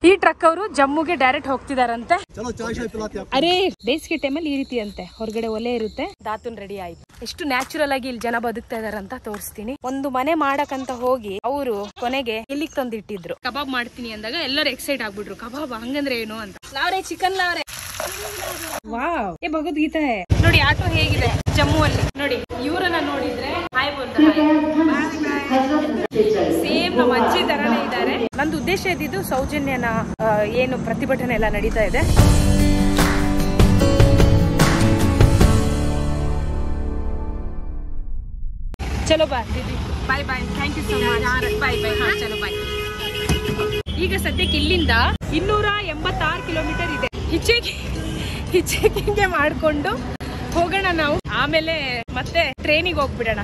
ಈ ಟ್ರಕ್ ಅವರು ಜಮ್ಮುಗೆ ಡೈರೆಕ್ಟ್ ಹೋಗ್ತಿದಾರಂತೆ. ಅರೆ ಬೇಸಿಗೆ ಟೈಮಲ್ಲಿ ಈ ರೀತಿ ಅಂತೆ, ಹೊರಗಡೆ ಒಲೆ ಇರುತ್ತೆ. ದಾತುನ್ ರೆಡಿ ಆಯ್ತು. ಎಷ್ಟು ನ್ಯಾಚುರಲ್ ಆಗಿ ಇಲ್ಲಿ ಜನ ಬದುಕ್ತಾ ಇದಾರಂತ ತೋರಿಸ್ತೀನಿ. ಒಂದು ಮನೆ ಮಾಡಕಂತ ಹೋಗಿ ಅವರು ಕೊನೆಗೆ ಇಲ್ಲಿಗೆ ತಂದಿಟ್ಟಿದ್ರು. ಕಬಾಬ್ ಮಾಡ್ತೀನಿ ಅಂದಾಗ ಎಲ್ಲರೂ ಎಕ್ಸೈಟ್ ಆಗ್ಬಿಟ್ರು. ಕಬಾಬ್ ಹಂಗಂದ್ರೆ ಏನು ಅಂತ. ಲಾವ್ರೆ ಚಿಕನ್ ಲಾವ್ರೆ. ವಾವ್, ಏ ಭಗವದ್ಗೀತೆ ನೋಡಿ. ಆಟೋ ಹೇಗಿದೆ ಜಮ್ಮು ಅಲ್ಲಿ ನೋಡಿ. ಇವರನ್ನ ನೋಡಿದ್ರೆ ಹಾಯ್ ಬೋಲ್ತಾರೆ. ಸೇಮ್ ನಮ್ಮ ಅಜ್ಜಿ ತರಾನೇ ಇದ್ದಾರೆ. ನಂದು ಉದ್ದೇಶ ಇದ್ದಿದ್ದು ಸೌಜನ್ಯನ ಏನು ಪ್ರತಿಭಟನೆ ಎಲ್ಲ ನಡೀತಾ ಇದೆ. ಚಲೋ ಬಾ ದೀದಿ, ಬಾಯ್ ಬಾಯ್, ಥ್ಯಾಂಕ್ ಯು ಸೋ ಮಚ್, ಬಾಯ್ ಬಾಯ್. ಹಾ ಚಲೋ ಬಾಯ್. ಈಗ ಸದ್ಯಕ್ಕೆ ಇಲ್ಲಿಂದ 286 ಕಿಲೋಮೀಟರ್ ಇದೆ. ಹಿಚ್ಚೇಕಿಂಗೆ ಮಾಡ್ಕೊಂಡು ಹೋಗೋಣ ನಾವು. ಆಮೇಲೆ ಮತ್ತೆ ಟ್ರೈನಿಗೆ ಹೋಗ್ಬಿಡೋಣ.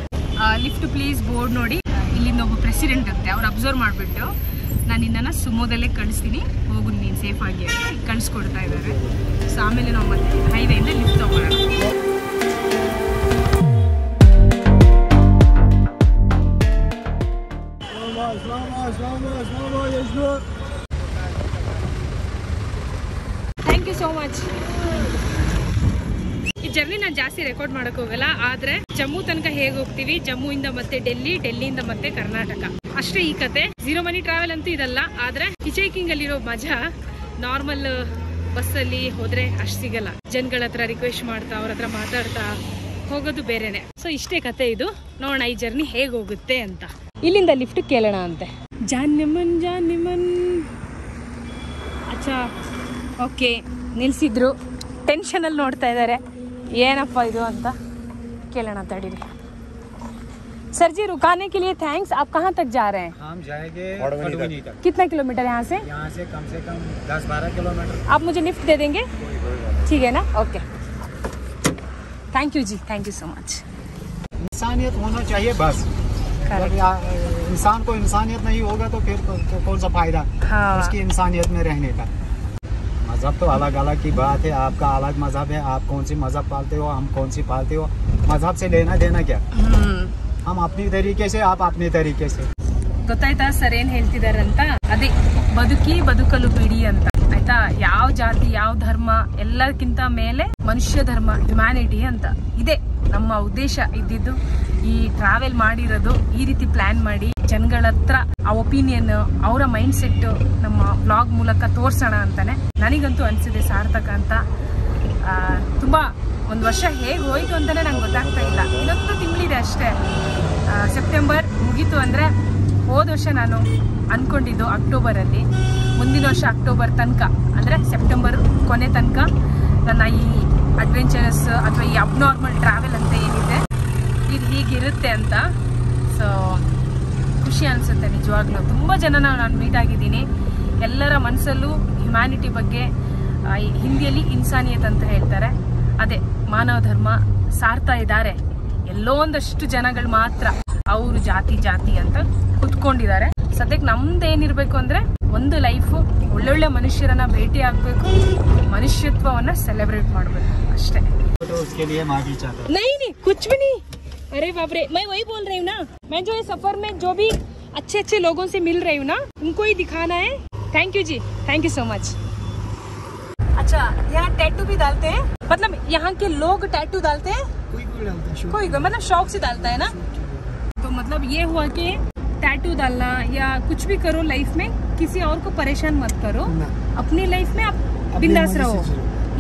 ಲಿಫ್ಟ್ ಪ್ಲೀಸ್ ಬೋರ್ಡ್ ನೋಡಿ. ಇಲ್ಲಿಂದ ಒಬ್ಬ ಪ್ರೆಸಿಡೆಂಟ್ ಅಂತೆ, ಅವ್ರು ಅಬ್ಸರ್ವ್ ಮಾಡಿಬಿಟ್ಟು ನಾನು ನಿನ್ನನ್ನು ಸುಮೋದಲ್ಲೇ ಕಳಿಸ್ತೀನಿ, ಹೋಗು ನೀನು ಸೇಫ್ ಆಗಿ ಅಂತ ಕಳಿಸ್ಕೊಡ್ತಾ ಇದ್ದಾರೆ. ಸೊ ಆಮೇಲೆ ನಾವು ಮತ್ತೆ ಹೈವೇಯಿಂದ ಲಿಫ್ಟ್ ತಗೊಳ್ಳೋಣ. Thank you so much. ಈ ಜರ್ನಿ ನಾನು ಜಾಸ್ತಿ ರೆಕಾರ್ಡ್ ಮಾಡಕ್ ಹೋಗಲ್ಲ, ಆದ್ರೆ ಜಮ್ಮು ತನಕ ಹೇಗೆ ಹೋಗ್ತೀವಿ, ಜಮ್ಮುವಿಂದ ಮತ್ತೆ ಡೆಲ್ಲಿ, ಡೆಲ್ಲಿಯಿಂದ ಮತ್ತೆ ಕರ್ನಾಟಕ, ಅಷ್ಟೇ ಈ ಕತೆ. 0 ಮನಿ ಟ್ರಾವೆಲ್ ಅಂತೂ ಇದಲ್ಲ. ಆದ್ರೆ ಹಿಚೈಕಿಂಗ್ ಅಲ್ಲಿರೋ ಮಜಾ ನಾರ್ಮಲ್ ಬಸ್ಸಲ್ಲಿ ಹೋದ್ರೆ ಅಷ್ಟು ಸಿಗಲ್ಲ. ಜನಗಳ ಹತ್ರ ರಿಕ್ವೆಸ್ಟ್ ಮಾಡ್ತಾ, ಅವ್ರ ಹತ್ರ ಮಾತಾಡ್ತಾ ಹೋಗೋದು ಬೇರೆನೆ. ಸೊ ಇಷ್ಟೇ ಕತೆ ಇದು. ನೋಡೋಣ ಈ ಜರ್ನಿ ಹೇಗೆ ಹೋಗುತ್ತೆ ಅಂತ. ಇಲ್ಲಿಂದ ಲಿಫ್ಟ್ ಕೇಳೋಣ ಅಂತೆ. ಜಾನಿಮನ್ ಜಾನಿಮನ್. ಅಚ್ಚಾ ಓಕೆ, ನಿಲ್ಸಿದ್ರು. ಟೆನ್ಷನ್ ಅಲ್ಲಿ ನೋಡ್ತಾ ಇದ್ದಾರೆ, ಏನಪ್ಪ ಇದು ಅಂತ. ಕೇಳೋಣ ತಡೀರಿ. सर जी रुकाने के लिए थैंक्स। आप कहाँ तक जा रहे हैं? हम जाएंगे खड़ूनी तक। कितना किलोमीटर यहाँ से? यहाँ से कम 10-12 किलोमीटर। आप मुझे लिफ्ट दे देंगे? ठीक है ना, okay, thank you ji, thank you so much. इंसानियत होना चाहिए बस। इंसान को इंसानियत नहीं होगा तो फिर कौन सा फायदा उसकी इंसानियत में रहने का। मजहब तो अलग अलग की बात है, आपका अलग मजहब है, आप कौन सी मजहब पालते हो, हम कौन सी पालते हो, मजहब से लेना देना क्या। हम अपनी तरीके से, आप अपने तरीके से। ಗೊತ್ತಾಯ್ತಾ ಸರ್ ಏನ್ ಹೇಳ್ತಿದಾರೆ ಅಂತ? ಅದೇ ಬದುಕಿ ಬದುಕಲು ಬಿಡಿ ಅಂತ, ಆಯ್ತಾ? ಯಾವ ಜಾತಿ ಯಾವ ಧರ್ಮ ಎಲ್ಲಕ್ಕಿಂತ ಮೇಲೆ ಮನುಷ್ಯ ಧರ್ಮ, ಹ್ಯುಮ್ಯಾನಿಟಿ ಅಂತ. ಇದೆ ನಮ್ಮ ಉದ್ದೇಶ ಇದ್ದಿದ್ದು. ಈ ಟ್ರಾವೆಲ್ ಮಾಡಿರೋದು ಈ ರೀತಿ ಪ್ಲಾನ್ ಮಾಡಿ ಜನಗಳ ಹತ್ರ ಆ ಒಪಿನಿಯನ್, ಅವರ ಮೈಂಡ್ ಸೆಟ್ ನಮ್ಮ ಬ್ಲಾಗ್ ಮೂಲಕ ತೋರ್ಸೋಣ ಅಂತಾನೆ. ನನಗಂತೂ ಅನ್ಸಿದೆ ಸಾರ್ಥಕ ಅಂತ. ತುಂಬಾ ಒಂದು ವರ್ಷ ಹೇಗೆ ಹೋಯ್ತು ಅಂತಾನೆ ನಂಗೆ ಗೊತ್ತಾಗ್ತಾ ಇಲ್ಲ. ಇನ್ನೊಂದು ತಿಂಗಳಿದೆ ಅಷ್ಟೇ, ಸೆಪ್ಟೆಂಬರ್ ಮುಗೀತು. ಅಂದರೆ ಹೋದ ವರ್ಷ ನಾನು ಅಂದ್ಕೊಂಡಿದ್ದು ಅಕ್ಟೋಬರಲ್ಲಿ, ಮುಂದಿನ ವರ್ಷ ಅಕ್ಟೋಬರ್ ತನಕ, ಅಂದರೆ ಸೆಪ್ಟೆಂಬರ್ ಕೊನೆ ತನಕ ನನ್ನ ಈ ಅಡ್ವೆಂಚರಸ್ ಅಥವಾ ಈ ಅಬ್ನಾರ್ಮಲ್ ಟ್ರಾವೆಲ್ ಅಂತ ಏನಿದೆ ಇದು ಹೀಗಿರುತ್ತೆ ಅಂತ. ಸೊ ಖುಷಿ ಅನಿಸುತ್ತೆ ನಿಜವಾಗ್ಲೂ. ತುಂಬ ಜನನ ನಾನು ಮೀಟ್ ಆಗಿದ್ದೀನಿ. ಎಲ್ಲರ ಮನಸ್ಸಲ್ಲೂ ಹ್ಯುಮ್ಯಾನಿಟಿ ಬಗ್ಗೆ, ಹಿಂದಿಯಲ್ಲಿ ಇನ್ಸಾನಿಯತ್ ಅಂತ ಹೇಳ್ತಾರೆ, ಅದೇ ಮಾನವ ಧರ್ಮ ಸಾರ್ತಾ ಇದ್ದಾರೆ. ಎಲ್ಲೋ ಒಂದಷ್ಟು ಜನಗಳು ಮಾತ್ರ ಅವರು ಜಾತಿ ಜಾತಿ ಅಂತ ಕುತ್ಕೊಂಡಿದ್ದಾರೆ. ಸದ್ಯಕ್ಕೆ ನಮ್ದೇನಿರ್ಬೇಕು ಅಂದ್ರೆ ಒಂದು ಲೈಫು, ಒಳ್ಳೊಳ್ಳೆ ಮನುಷ್ಯರನ್ನ ಭೇಟಿ ಆಗ್ಬೇಕು, ಮನುಷ್ಯತ್ವವನ್ನ ಸೆಲೆಬ್ರೇಟ್ ಮಾಡ್ಬೇಕು ಅಷ್ಟೇ. नहीं कुछ भी नहीं। अरे बाप रे, मैं वही बोल रही हूँ ना, मैं जो ये सफर में जो भी अच्छे अच्छे लोगों से मिल रही हूँ ना, उनको ही दिखाना है। Thank you ji, thank you so much. अच्छा, यहाँ टैटू भी डालते हैं? मतलब यहाँ के लोग टैटू डालते हैं? कोई मतलब शौक से डालता है ना। तो मतलब ये हुआ कि टैटू डालना या कुछ भी करो लाइफ में, किसी और को परेशान मत करो। अपनी लाइफ में आप बिंदास रहो,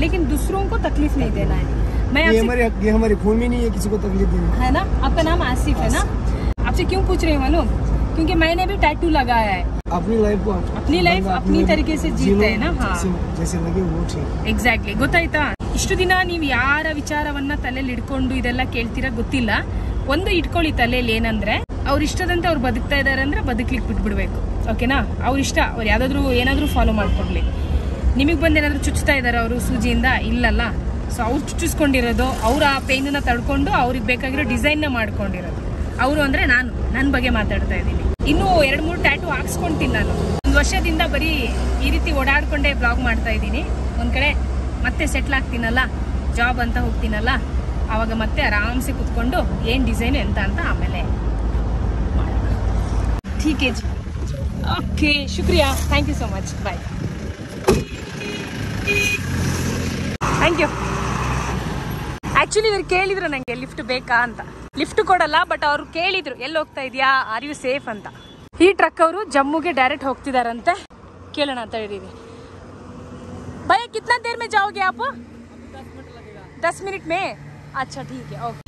लेकिन दूसरों को तकलीफ नहीं देना है। मैं ये हमारे खून में नहीं है किसी को तकलीफ देना, है ना। आपका नाम आसिफ है ना? आपसे क्यों पूछ रही हूँ मालूम? क्योंकि मैंने भी टैटू लगाया है। अपनी लाइफ अपनी तरीके से जीते है ना। हाँ जैसे लगे वो ठीक। ಎಕ್ಸಾಕ್ಟ್ಲಿ, ಗೊತ್ತಾಯ್ತಾ? ಇಷ್ಟು ದಿನ ನೀವು ಯಾರ ವಿಚಾರವನ್ನ ತಲೆಯಲ್ಲಿ ಇಟ್ಕೊಂಡು ಇದೆಲ್ಲ ಕೇಳ್ತೀರಾ ಗೊತ್ತಿಲ್ಲ. ಒಂದು ಇಟ್ಕೊಳ್ಳಿ ತಲೆಯಲ್ಲಿ, ಏನಂದ್ರೆ ಅವ್ರ ಇಷ್ಟದಂತೆ ಅವ್ರು ಬದುಕ್ತಾ ಇದಾರೆ ಅಂದ್ರೆ ಬದುಕ್ಲಿಕ್ಕೆ ಬಿಟ್ಬಿಡ್ಬೇಕು, ಓಕೆನಾ? ಅವ್ರ ಇಷ್ಟ, ಅವ್ರು ಯಾವ್ದಾದ್ರು ಏನಾದ್ರು ಫಾಲೋ ಮಾಡ್ಕೊಡ್ಲಿ. ನಿಮಗೆ ಬಂದು ಏನಾದ್ರು ಚುಚ್ಚುತ್ತಾ ಇದಾರೆ ಅವರು ಸೂಜಿಯಿಂದ? ಇಲ್ಲಲ್ಲ. ಸೊ ಅವ್ರು ಚುಚ್ಚಿಸ್ಕೊಂಡಿರೋದು, ಅವ್ರ ಆ ಪೇಯ್ನನ್ನ ತಡ್ಕೊಂಡು ಅವ್ರಿಗೆ ಬೇಕಾಗಿರೋ ಡಿಸೈನ್ನ ಮಾಡ್ಕೊಂಡಿರೋದು. ಅವರು ಅಂದ್ರೆ ನಾನು ನನ್ನ ಬಗ್ಗೆ ಮಾತಾಡ್ತಾ ಇದ್ದೀನಿ. ಇನ್ನೂ 2-3 ಟ್ಯಾಟೂ ಹಾಕ್ಸ್ಕೊಂತೀನಿ ನಾನು. ಒಂದು ವರ್ಷದಿಂದ ಬರೀ ಈ ರೀತಿ ಓಡಾಡ್ಕೊಂಡೇ ಬ್ಲಾಗ್ ಮಾಡ್ತಾ ಇದ್ದೀನಿ. ಒಂದ್ ಕಡೆ ಮತ್ತೆ ಸೆಟ್ಲ್ ಆಗ್ತೀನಲ್ಲ, ಜಾಬ್ ಅಂತ ಹೋಗ್ತೀನಲ್ಲ, ಆವಾಗ ಮತ್ತೆ ಆರಾಮ್ಸೆ ಕುತ್ಕೊಂಡು ಏನ್ ಡಿಸೈನ್ ಎಂತ ಅಂತ ಆಮೇಲೆ ठीक है जी, ओके, शुक्रिया, thank you so much, bye. Thank you. Actually ಇವ್ರು ಕೇಳಿದ್ರು ನಂಗೆ ಲಿಫ್ಟ್ ಬೇಕಾ ಅಂತ. ಲಿಫ್ಟ್ ಕೊಡಲ್ಲ, ಬಟ್ ಅವ್ರು ಕೇಳಿದ್ರು ಎಲ್ಲಿ ಹೋಗ್ತಾ ಇದೆಯಾ, ಆರ್ ಯು ಸೇಫ್ ಅಂತ. ಈ ಟ್ರಕ್ ಅವರು ಜಮ್ಮುಗೆ ಡೈರೆಕ್ಟ್ ಹೋಗ್ತಿದಾರಂತೆ. ಕೇಳೋಣ ಅಂತ ಹೇಳಿದೀವಿ. भैया कितना देर में जाओगे आप? 10 मिनट में. अच्छा ठीक है, ओके.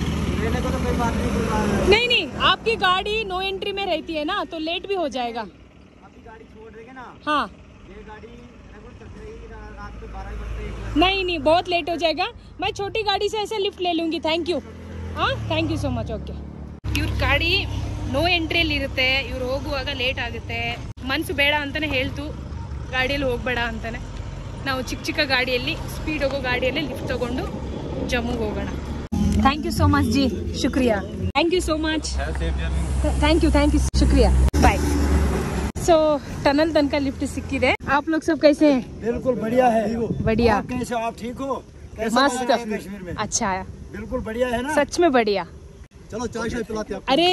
नहीं नहीं, आपकी गाड़ी नो एंट्री में रहती है ना, तो लेट भी हो जाएगा. आपकी गाड़ी छोड़ देंगे ना. हाँ, ये गाड़ी रात को 12 बजे. नहीं नहीं, बहुत लेट हो जाएगा. मैं छोटी गाड़ी से ऐसे लिफ्ट ले लूंगी. Thank you. हाँ, thank you so much. Okay. ಇವ್ರ ಗಾಡಿ ನೋ ಎಂಟ್ರಿಯಲ್ಲಿ ಇರುತ್ತೆ. ಇವ್ರು ಹೋಗುವಾಗ ಲೇಟ್ ಆಗುತ್ತೆ. ಮನ್ಸು ಬೇಡ ಅಂತಾನೆ ಹೇಳ್ತು, ಗಾಡಿಯಲ್ಲಿ ಹೋಗ್ಬೇಡ ಅಂತಾನೆ. ನಾವು ಚಿಕ್ಕ ಚಿಕ್ಕ ಗಾಡಿಯಲ್ಲಿ, ಸ್ಪೀಡ್ ಹೋಗೋ ಗಾಡಿಯಲ್ಲಿ ಲಿಫ್ಟ್ ತಗೊಂಡು ಜಮ್ಮುಗೆ ಹೋಗೋಣ. Thank you so much ji, ಶುಕ್ರಿಯಾ. Thank you so much. Thank you ಶುಕ್ರಿಯಾ. ಬಾಯ್. ಸೊ ಟನಲ್ ತನಕ ಲಿಫ್ಟ್ ಸಿಕ್ಕಿದೆ. आप लोग सब कैसे हैं? बिल्कुल बढ़िया है. बढ़िया. कैसे आप ठीक हो? मस्त. कश्मीर में अच्छा, बिल्कुल बढ़िया है ना. सच में बढ़िया. चलो चाय शाय पिलाते हैं. अरे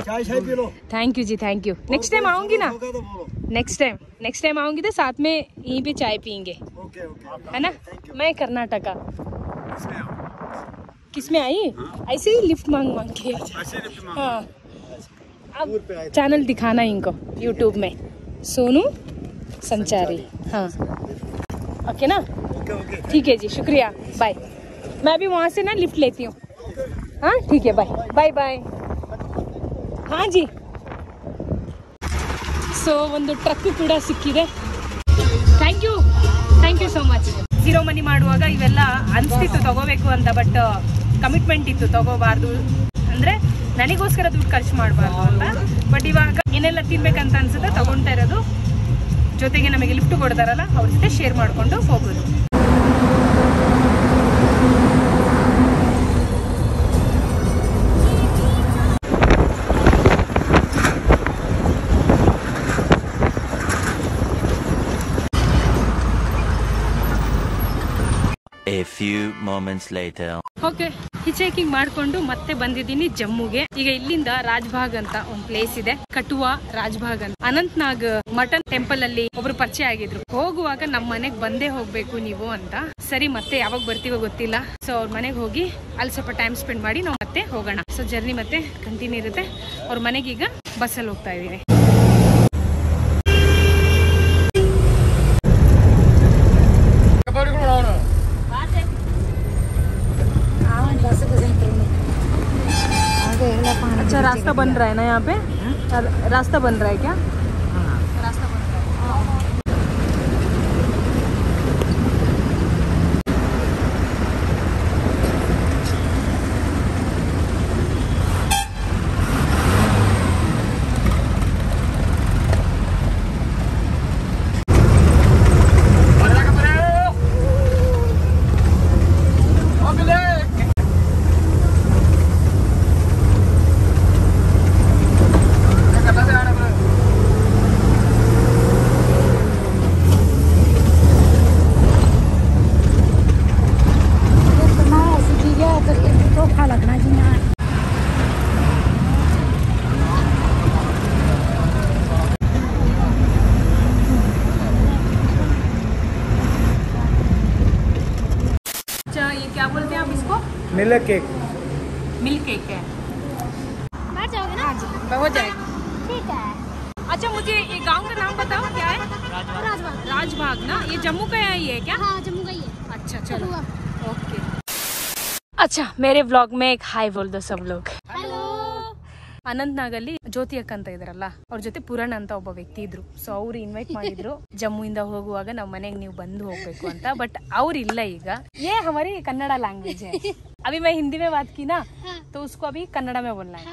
चाय शाय पी लो. Thank you ji, thank you. Next time आऊंगी ना. होगा तो बोलो. नेक्स्ट टाइम आऊंगी तो साथ में यहीं पे चाय पियेंगे, ओके ओके. है ना. मैं कर्नाटका. किसमें आई? ऐसे ही लिफ्ट मांग के. हाँ, अब चैनल दिखाना इनको यूट्यूब में, सोनू संचारी. हाँ, ओके ना. ठीक है जी, शुक्रिया. बाय. मैं भी वहाँ से ना लिफ्ट लेती हूँ. हाँ ठीक है, बाय बाय बाय. हाँ जी. ಸೊ ಒಂದು ಟ್ರಕ್ ಕೂಡ ಸಿಕ್ಕಿದೆ. Thank you so much. Zero money ಮಾಡುವಾಗ ಇವೆಲ್ಲ ಅನಿಸ್ತಿತ್ತು ತಗೋಬೇಕು ಅಂತ, ಬಟ್ ಕಮಿಟ್ಮೆಂಟ್ ಇತ್ತು ತಗೋಬಾರ್ದು ಅಂದರೆ ನನಗೋಸ್ಕರ ದುಡ್ಡು ಖರ್ಚು ಮಾಡಬಾರ್ದು ಅಂತ. ಬಟ್ ಇವಾಗ ಏನೆಲ್ಲ ತಿನ್ಬೇಕಂತ ಅನ್ಸುತ್ತೆ ತಗೊಳ್ತಾ ಇರೋದು. ಜೊತೆಗೆ ನಮಗೆ ಲಿಫ್ಟ್ ಕೊಡ್ತಾರಲ್ಲ, ಅವ್ರ ಜೊತೆ ಶೇರ್ ಮಾಡಿಕೊಂಡು ಹೋಗೋದು. A few moments later. Okay, hitchhiking ಮಾಡ್ಕೊಂಡು ಮತ್ತೆ ಬಂದಿದ್ದೀನಿ ಜಮ್ಮುಗೆ. ಈಗ ಇಲ್ಲಿಂದ ರಾಜ್ಭಾಗ್ ಅಂತ ಒಂದು ಪ್ಲೇಸ್ ಇದೆ, ಕಟುವಾ ರಾಜ್ಭಾಗ್ ಅಂತ. ಅನಂತ್ನಾಗ್ ಮಟನ್ ಟೆಂಪಲ್ ಅಲ್ಲಿ ಒಬ್ರು ಪರಿಚಯ ಆಗಿದ್ರು. ಹೋಗುವಾಗ ನಮ್ಮ ಮನೆಗ್ ಬಂದೇ ಹೋಗ್ಬೇಕು ನೀವು ಅಂತ. ಸರಿ, ಮತ್ತೆ ಯಾವಾಗ ಬರ್ತೀವೋ ಗೊತ್ತಿಲ್ಲ. ಸೊ ಅವ್ರ ಮನೆಗೆ ಹೋಗಿ ಅಲ್ಲಿ ಸ್ವಲ್ಪ ಟೈಮ್ ಸ್ಪೆಂಡ್ ಮಾಡಿ ನಾವು ಮತ್ತೆ ಹೋಗೋಣ. ಸೊ ಜರ್ನಿ ಮತ್ತೆ ಕಂಟಿನ್ಯೂ ಇರುತ್ತೆ. ಅವ್ರ ಮನೆಗೆ ಈಗ ಬಸ್ಸಲ್ಲಿ ಹೋಗ್ತಾ ಇದೀನಿ. अच्छा, रास्ता बन रहा है ना यहाँ पे? रास्ता बन रहा है क्या? रास्ता बन रहा है. क्या बोलते हैं आप इसको? Milk cake. मिल्क केक है. बैठ जाओगे ना? हो जाएगा. ठीक है. अच्छा, मुझे ये गांव का नाम बताओ, क्या है? राजबाग. राजबाग ना. ये जम्मू का ही है क्या? हाँ, जम्मू का ही है. अच्छा चलो, कठुआ. ओके. अच्छा, मेरे व्लॉग में एक हाई बोल दो सब लोग. हेलो. ಅನಂತ್ನಾಗಲ್ಲಿ ಜ್ಯೋತಿ ಅಕ್ಕ ಅಂತ ಇದ್ರಲ್ಲ, ಅವ್ರ ಜೊತೆ ಪುರಾಣ ಅಂತ ಒಬ್ಬ ವ್ಯಕ್ತಿ ಇದ್ರು. ಸೊ ಅವ್ರು ಇನ್ವೈಟ್ ಮಾಡಿದ್ರು ಜಮ್ಮುವಿಂದ ಹೋಗುವಾಗ ನಮ್ಮ ಮನೆಗೆ ನೀವು ಬಂದು ಹೋಗ್ಬೇಕು ಅಂತ. ಬಟ್ ಅವ್ರು ಇಲ್ಲ ಈಗ. ये हमारी कन्नड़ा लैंग्वेज है. अभी मैं हिंदी में बात की ना, तो उसको अभी कन्नड़ में बोलना है.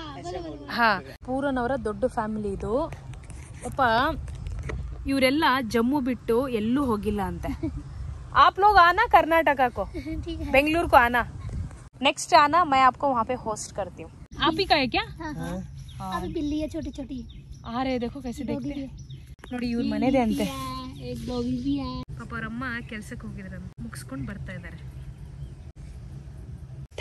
हाँ, ಪೂರನ್ ಅವರ ದೊಡ್ಡ ಫ್ಯಾಮಿಲಿ ಇದು. ಪಾಪ ಇವರೆಲ್ಲ ಜಮ್ಮು ಬಿಟ್ಟು ಎಲ್ಲೂ ಹೋಗಿಲ್ಲ ಅಂತೆ. आप लोग आना कर्नाटका को, बेंगलुरु को आना. नेक्स्ट आना, मैं आपको वहाँ पे होस्ट करती हूँ. आप ही का है क्या? अभी बिल्ली है छोटी छोटी. आ रहे देखो कैसे देखते हैं. ನೋಡಿ ಇವ್ರ ಮನೆದೆ ಅಂತೆ. एक डॉगी भी है. ಪಾಪ ಅವ್ರ ಅಮ್ಮ ಕೆಲ್ಸಕ್ಕೆ ಹೋಗಿದ್ರು, ಮುಗಿಸ್ಕೊಂಡು ಬರ್ತಾ ಇದ್ದಾರೆ.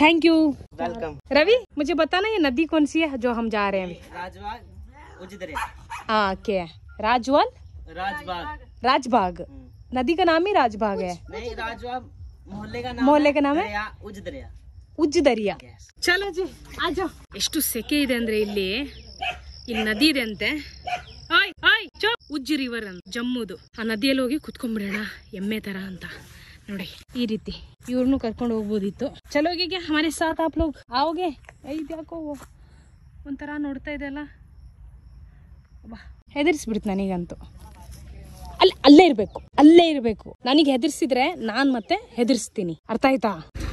Thank you. वेलकम. रवि, मुझे बताना ये नदी कौन सी है जो हम जा रहे हैं अभी? राजबाग उजिदरे. हाँ, क्या है? राजवाल राजबाग. राजबाग. नदी का नाम ही राजबाग है. नहीं, राजबाग मोहल्ले का नाम है ಉಜ್ಜ ದರಿಯಾ. ಚಲೋ ಜಿ ಆಜೋ. ಎಷ್ಟು ಸೆಕೆ ಇದೆ ಅಂದ್ರೆ ಇಲ್ಲಿ ನದಿ ಇದೆ ಅಂತೆ. ಉಜ್ಜ ರಿವರ್ ಅಂತ ಜಮ್ಮುದು. ಆ ನದಿಯಲ್ಲಿ ಹೋಗಿ ಕುತ್ಕೊಂಡ್ಬಿಡೋಣ ಎಮ್ಮೆ ತರ ಅಂತ ನೋಡಿ. ಈ ರೀತಿ ಇವ್ರನ್ನು ಕರ್ಕೊಂಡು ಹೋಗ್ಬೋದಿತ್ತು. ಚಲೋಗಿಗೆ ಹಮಾರೆ ಸಾಥ್ ಆಪ್ ಲೋಗ್ आओगे. ಯಾಕೋ ಒಂಥರ ನೋಡ್ತಾ ಇದೆಲ್ಲ ಹೆದರ್ಸ್ಬಿಡ್ತು ನನಗಂತೂ. ಅಲ್ಲೇ ಇರ್ಬೇಕು. ನನಗೆ ಹೆದರ್ಸಿದ್ರೆ ನಾನ್ ಮತ್ತೆ ಹೆದರ್ಸ್ತೀನಿ. ಅರ್ಥ ಆಯ್ತಾ?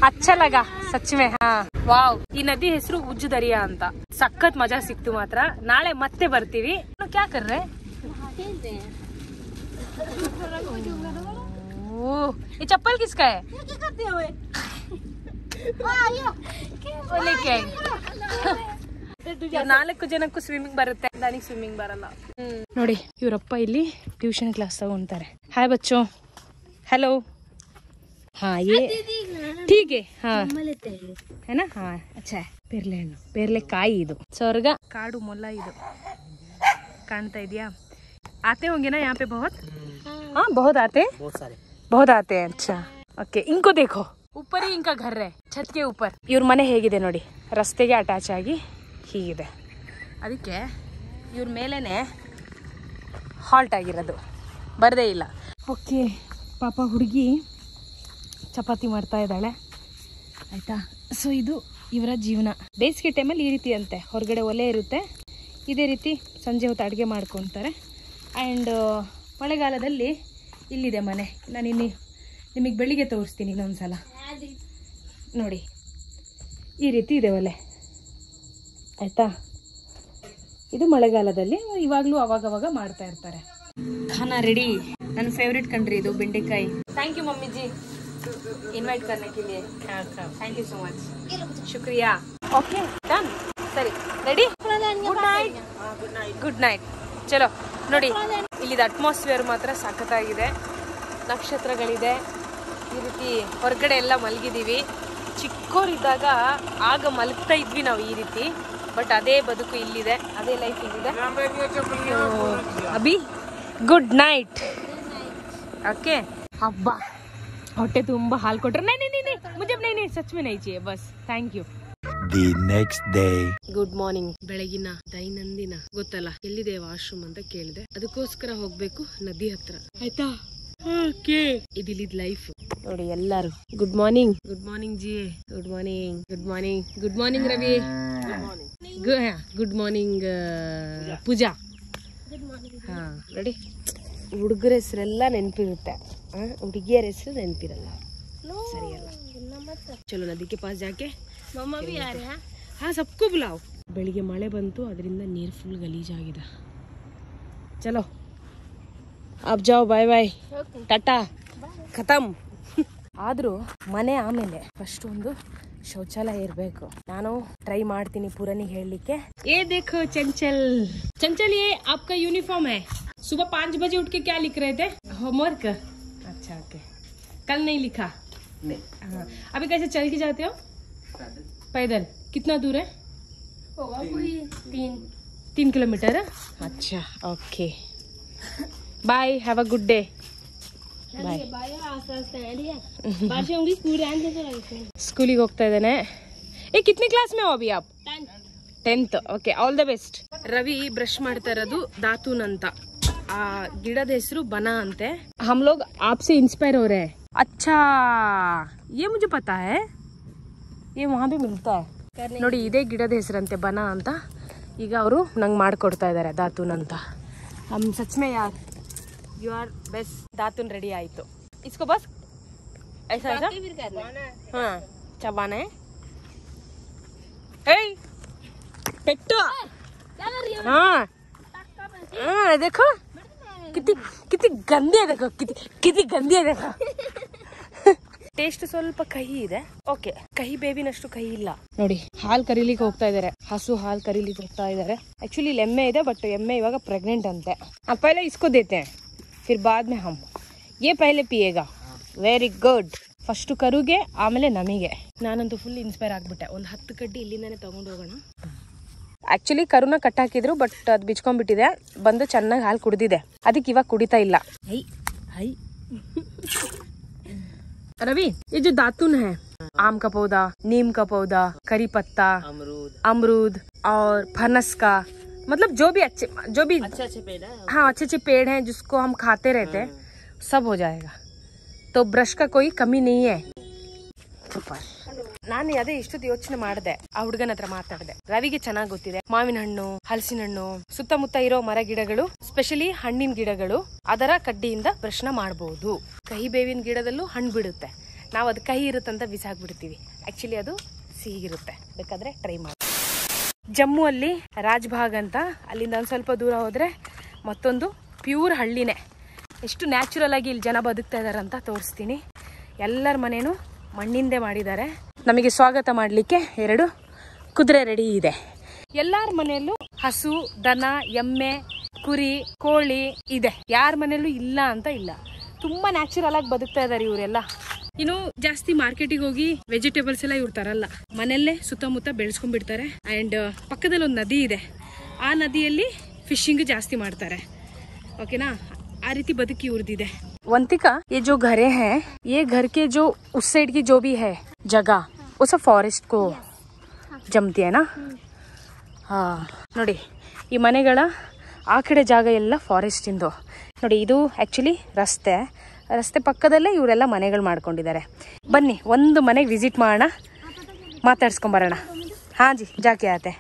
ಅಚ್ಚಲಗ ಸಚ್ಮೆ. ಹಾ ವಾವ್. ಈ ನದಿ ಹೆಸರು ಉಜ್ಜ ದರಿಯಾ ಅಂತ. ಸಖತ್ ಮಜಾ ಸಿಕ್ತು ಮಾತ್ರ. ನಾಳೆ ಮತ್ತೆ ಬರ್ತೀವಿ. ಕ್ಯಾ ಕರ್ರೆ? ये चप्पल किसका है? ನಾಲ್ಕು ಜನಕ್ಕೂ ಸ್ವಿಮ್ಮಿಂಗ್ ಬರುತ್ತೆ, ನನಗೆ ಸ್ವಿಮ್ಮಿಂಗ್ ಬರಲ್ಲ. ನೋಡಿ ಇವರಪ್ಪ ಇಲ್ಲಿ ಟ್ಯೂಷನ್ ಕ್ಲಾಸ್ ತಗೊಂತಾರೆ. ಹಾಯ್ ಬಚ್ಚೋ. हेलो. हाँ ये ठीक है. हाँ है ना. हाँ अच्छा है. ಪೇರ್ಲೆ ಹಣ್ಣು, ಪೇರ್ಲೆಕಾಯಿ ಇದು. ಸ್ವರ್ಗ ಕಾಡು ಮೊಲ್ಲ ಇದು ಕಾಣ್ತಾ ಇದೆಯಾ? आते होंगे ना यहाँ पे बहुत? हाँ बहुत आते हैं. अच्छा ओके. इनको देखो, ऊपर ही इनका घर है, छत के ऊपर. ಇವ್ರ ಮನೆ ಹೇಗಿದೆ ನೋಡಿ, ರಸ್ತೆಗೆ ಅಟ್ಯಾಚ್ ಆಗಿ ಹೀಗಿದೆ. ಅದಕ್ಕೆ ಇವ್ರ ಮೇಲೇನೆ ಹಾಲ್ಟ್ ಆಗಿರೋದು, ಬರದೇ ಇಲ್ಲ. ಓಕೆ ಪಾಪ ಹುಡುಗಿ ಚಪಾತಿ ಮಾಡ್ತಾ ಇದ್ದಾಳೆ ಆಯ್ತಾ. ಸೊ ಇದು ಇವರ ಜೀವನ. ಬೇಸಿಗೆ ಟೈಮಲ್ಲಿ ಈ ರೀತಿ ಅಂತೆ, ಹೊರಗಡೆ ಒಲೆ ಇರುತ್ತೆ, ಇದೇ ರೀತಿ ಸಂಜೆ ಹೊತ್ತು ಅಡುಗೆ ಮಾಡ್ಕೊತಾರೆ. ಆ್ಯಂಡ್ ಮಳೆಗಾಲದಲ್ಲಿ ಇಲ್ಲಿದೆ ಮನೆ. ನಾನು ನಿಮಗೆ ಬೆಳಿಗ್ಗೆ ತೋರಿಸ್ತೀನಿ ಇನ್ನೊಂದ್ಸಲ. ನೋಡಿ ಈ ರೀತಿ ಇದೆ ಒಲೆ ಆಯ್ತಾ. ಇದು ಮಳೆಗಾಲದಲ್ಲಿ, ಇವಾಗಲೂ ಅವಾಗವಾಗ ಮಾಡ್ತಾ ಇರ್ತಾರೆ. ಖಾನಾ ರೆಡಿ. ನನ್ನ ಫೇವ್ರೆಟ್ ಕಂಡ್ರಿ ಇದು ಬೆಂಡೆಕಾಯಿ. Thank you mummy ji invite करने के लिए. Thank you so much. ಶುಕ್ರಿಯಾ. Okay done. ಸರಿ ರೆಡಿ. Good night. ಚಲೋ ನೋಡಿ ಇಲ್ಲಿದ ಅಟ್ಮಾಸ್ಫಿಯರ್ ಮಾತ್ರ ಸಖತ್ತಾಗಿದೆ. ನಕ್ಷತ್ರಗಳಿದೆ. ಈ ರೀತಿ ಹೊರಗಡೆ ಎಲ್ಲ ಮಲಗಿದ್ದೀವಿ. ಚಿಕ್ಕವರಿದ್ದಾಗ ಆಗ ಮಲಗ್ತಾ ಇದ್ವಿ ನಾವು ಈ ರೀತಿ. ಬಟ್ ಅದೇ ಬದುಕು ಇಲ್ಲಿದೆ, ಅದೇ ಲೈಫ್ ಇಲ್ಲಿದೆ. Abhi good night. ಓಕೆ ಹಬ್ಬ. ಹೊಟ್ಟೆ ತುಂಬ ಹಾಲು ಕೊಟ್ರೆ ನೈ ಮುಜೆ ನೈ ಸಚ್ ಮೇ ನೈ ಚೇ ಬಸ್. Thank you. The next day. Good morning. ಬೆಳಗಿನ ದೈನಂದಿನ ಗೊತ್ತಲ್ಲ ಎಲ್ಲಿದೆ ವಾಶ್ರೂಮ್ ಅಂತ ಕೇಳಿದೆ. ಅದಕ್ಕೋಸ್ಕರ ಹೋಗ್ಬೇಕು ನದಿ ಹತ್ರ ಆಯ್ತಾ. ಇದಿಲ್ಲಿದ್ ಲೈಫ್ ನೋಡಿ. ಎಲ್ಲಾರು good morning. Good morning ji. Good morning. Good morning. Good morning Ravi. Good morning Pooja. ಹಾ ನೋಡಿ ಹುಡುಗರ ಹೆಸರೆಲ್ಲ ನೆನಪಿರುತ್ತೆ, ಹುಡುಗಿಯರ ಹೆಸರು ನೆನಪಿರಲ್ಲ. ಸರಿಯಲ್ಲ. ಚಲೋ ನದಿಗೆ ಪಾಸ್ ಜಾಕೆ ಹಾ ಸಬ್ಕೋ ಬುಲಾವ್. ಬೆಳಿಗ್ಗೆ ಮಳೆ ಬಂತು, ಅದರಿಂದ ನೀರು ಫುಲ್ ಗಲೀಜಾಗಿದೆ. ಚಲೋ ಅಬ್ ಜಾವ್. ಬಾಯ್ ಬಾಯ್ ಟಾಟಾ ಖತಮ್. ಆದ್ರೂ ಮನೆ ಆಮೇಲೆ ಫಸ್ಟ್ ಒಂದು ಶೌಚಾಲಯ ಇರಬೇಕು. ನಾನು ಟ್ರೈ ಮಾಡ್ತೀನಿ ಪೂರನಿಗೆ ಹೇಳಲಿಕ್ಕೆ. ಏ देखो ಚಂಚಲ್. ಚಂಚಲ್ ये आपका यूनिफॉर्म है. सुबह 5 बजे उठ के क्या लिख रहे थे? होमवर्क. अच्छा ओके. कल नहीं लिखा? नहीं. हाँ अभी कैसे चल के जाते हो? पैदल. कितना दूर है? होगा कोई 3 किलोमीटर. अच्छा okay. Bye. Have a good day. Bye. ಸ್ಕೂಲಿಗೆ ಹೋಗ್ತಾ ಇದ್ದಾನೆ. ಕಿತ್ನೆ ಕ್ಲಾಸ್ ಮೇ ಹೋ ಅಭಿ ಆಪ್? 10th. Okay all the best. Ravi brush ಮಾಡ್ತಾ ಇರೋದು ದಾತೂನ್ ಅಂತ. ಆ ಗಿಡದ ಹೆಸರು ಬನ ಅಂತೆ. हम लोग आपसे इंस्पायर हो रहे हैं. अच्छा ये मुझे पता है, ये वहाँ भी मिलता है. ನೋಡಿ ಇದೇ ಗಿಡದ ಹೆಸರಂತೆ ಬನ ಅಂತ. ಈಗ ಅವರು ನಂಗೆ ಮಾಡ್ಕೊಡ್ತಾ ಇದ್ದಾರೆ ದಾತೂನ್ ಅಂತ. ಸಚ್ ಮೇ ಯಾರ್ ಯು ಆರ್ ಬೆಸ್ಟ್. ದಾತೂನ್ ರೆಡಿ ಆಯ್ತು. इसको बस ऐसा ऐसा हाँ चबाना है. पेट्टो हाँ देखो कितनी गंदी है. देखो कितनी गंदी है. देखो ಟೇಸ್ಟ್ ಸ್ವಲ್ಪ ಕಹಿ ಇದೆ. ಓಕೆ ಕಹಿ ಬೇವಿನಷ್ಟು ಕಹಿ ಇಲ್ಲ. ನೋಡಿ ಹಾಲು ಕರೀಲಿಕ್ಕೆ ಹೋಗ್ತಾ ಇದಾರೆ. ಹಸು ಹಾಲು ಕರೀಲಿಕ್ಕೆ ಹೋಗ್ತಾ ಇದಾರೆ. ಆಕ್ಚುಲಿ ಇಲ್ಲಿ ಎಮ್ಮೆ ಇದೆ, ಬಟ್ ಎಮ್ಮೆ ಇವಾಗ ಪ್ರೆಗ್ನೆಂಟ್ ಅಂತೆ. ಪಹಲೆ इसको देते हैं, फिर बाद में हम ये पहले पिएगा. Very good. ಫಸ್ಟ್ ಕರುಗೆ ಆಮೇಲೆ ನಮಗೆ. ನಾನಂತೂ ಫುಲ್ ಇನ್ಸ್ಪೈರ್ ಆಗ್ಬಿಟ್ಟೆ. ಒಂದು 10 ಕಡ್ಡಿ ಇಲ್ಲಿಂದಾನೆ ತಗೊಂಡು ಹೋಗೋಣ. ಆಕ್ಚುಲಿ ಕರುನ ಕಟ್ಟಾಕಿದ್ರು, ಬಟ್ ಅದು ಬಿಚ್ಕೊಂಡ್ಬಿಟ್ಟಿದೆ. ಬಂದು ಚೆನ್ನಾಗಿ ಹಾಲು ಕುಡ್ದಿದೆ, ಅದಕ್ಕೆ ಇವಾಗ ಕುಡಿತಾ ಇಲ್ಲ. ಹೈ रवि, ये जो दातुन है, आम का पौधा, नीम का पौधा, करी पत्ता, अमरूद और फनस का, मतलब जो भी अच्छे पेड़ है, हाँ अच्छे पेड़ हैं जिसको हम खाते रहते हैं, सब हो जाएगा. तो ಬ್ರಷ್ का कोई कमी नहीं है. ನಾನು ಅದೇ ಇಷ್ಟೊತ್ತು ಯೋಚನೆ ಮಾಡಿದೆ, ಆ ಹುಡುಗನ ಹತ್ರ ಮಾತಾಡಿದೆ. ರವಿಗೆ ಚೆನ್ನಾಗಿ ಗೊತ್ತಿದೆ ಮಾವಿನ ಹಣ್ಣು, ಹಲಸಿನ ಹಣ್ಣು, ಸುತ್ತಮುತ್ತ ಇರೋ ಮರ ಗಿಡಗಳು, ಸ್ಪೆಷಲಿ ಹಣ್ಣಿನ ಗಿಡಗಳು, ಅದರ ಕಡ್ಡಿಯಿಂದ ಬ್ರಷ್ನ ಮಾಡಬಹುದು. ಕಹಿ ಬೇವಿನ ಗಿಡದಲ್ಲೂ ಹಣ್ಣು ಬಿಡುತ್ತೆ, ನಾವು ಅದು ಕಹಿ ಇರುತ್ತಂತ ಬಿಸಾಕ್ಬಿಡ್ತೀವಿ. ಆಕ್ಚುಲಿ ಅದು ಸಿಹಿಗಿರುತ್ತೆ, ಬೇಕಾದ್ರೆ ಟ್ರೈ ಮಾಡಿ. ಜಮ್ಮು ಅಲ್ಲಿ ರಾಜ್ಭಾಗ್ ಅಂತ, ಅಲ್ಲಿಂದ ಒಂದು ಸ್ವಲ್ಪ ದೂರ ಹೋದ್ರೆ ಮತ್ತೊಂದು ಪ್ಯೂರ್ ಹಳ್ಳಿನೇ. ಎಷ್ಟು ನ್ಯಾಚುರಲ್ ಆಗಿ ಇಲ್ಲಿ ಜನ ಬದುಕ್ತಾ ಇದಾರಂತ ತೋರಿಸ್ತೀನಿ. ಎಲ್ಲರ ಮನೇನು ಮಣ್ಣಿಂದೆ ಮಾಡಿದ್ದಾರೆ. ನಮಗೆ ಸ್ವಾಗತ ಮಾಡಲಿಕ್ಕೆ 2 ಕುದುರೆ ರೆಡಿ ಇದೆ. ಎಲ್ಲರ ಮನೆಯಲ್ಲೂ ಹಸು, ದನ, ಎಮ್ಮೆ, ಕುರಿ, ಕೋಳಿ ಇದೆ. ಯಾರ ಮನೆಯಲ್ಲೂ ಇಲ್ಲ ಅಂತ ಇಲ್ಲ. ತುಂಬಾ ನ್ಯಾಚುರಲ್ ಆಗಿ ಬದುಕ್ತಾ ಇದಾರೆ ಇವರೆಲ್ಲ. ಇನ್ನು ಜಾಸ್ತಿ ಮಾರ್ಕೆಟಿಗೆ ಹೋಗಿ ವೆಜಿಟೇಬಲ್ಸ್ ಎಲ್ಲ ಇವ್ರು ತರಲ್ಲ, ಮನೆಯಲ್ಲೇ ಸುತ್ತಮುತ್ತ ಬೆಳೆಸ್ಕೊಂಡ್ಬಿಡ್ತಾರೆ. ಅಂಡ್ ಪಕ್ಕದಲ್ಲಿ ಒಂದು ನದಿ ಇದೆ, ಆ ನದಿಯಲ್ಲಿ ಫಿಶಿಂಗ್ ಜಾಸ್ತಿ ಮಾಡ್ತಾರೆ. ಓಕೆನಾ, ಆ ರೀತಿ ಬದುಕಿ ಇವ್ರದಿದೆ. वंतिका, ये जो घरे हैं, ये घर के जो उस साइड की जो भी है जगह, वो सब फॉरेस्ट को जमती है ना. हाँ ನೋಡಿ, ಈ ಮನೆಗಳ ಆ ಕಡೆ ಜಾಗ ಎಲ್ಲ ಫಾರೆಸ್ಟ್ ಇಂದು. ನೋಡಿ, ಇದು ಆಕ್ಚುಲಿ ರಸ್ತೆ ಪಕ್ಕದಲ್ಲೇ ಇವರೆಲ್ಲ ಮನೆಗಳು ಮಾಡ್ಕೊಂಡಿದ್ದಾರೆ. ಬನ್ನಿ ಒಂದು ಮನೆಗೆ ವಿಸಿಟ್ ಮಾಡೋಣ, ಮಾತಾಡ್ಸ್ಕೊಂಬರೋಣ. ಹಾ ಜಿ, ಜಾಕೆ ಆತೆ.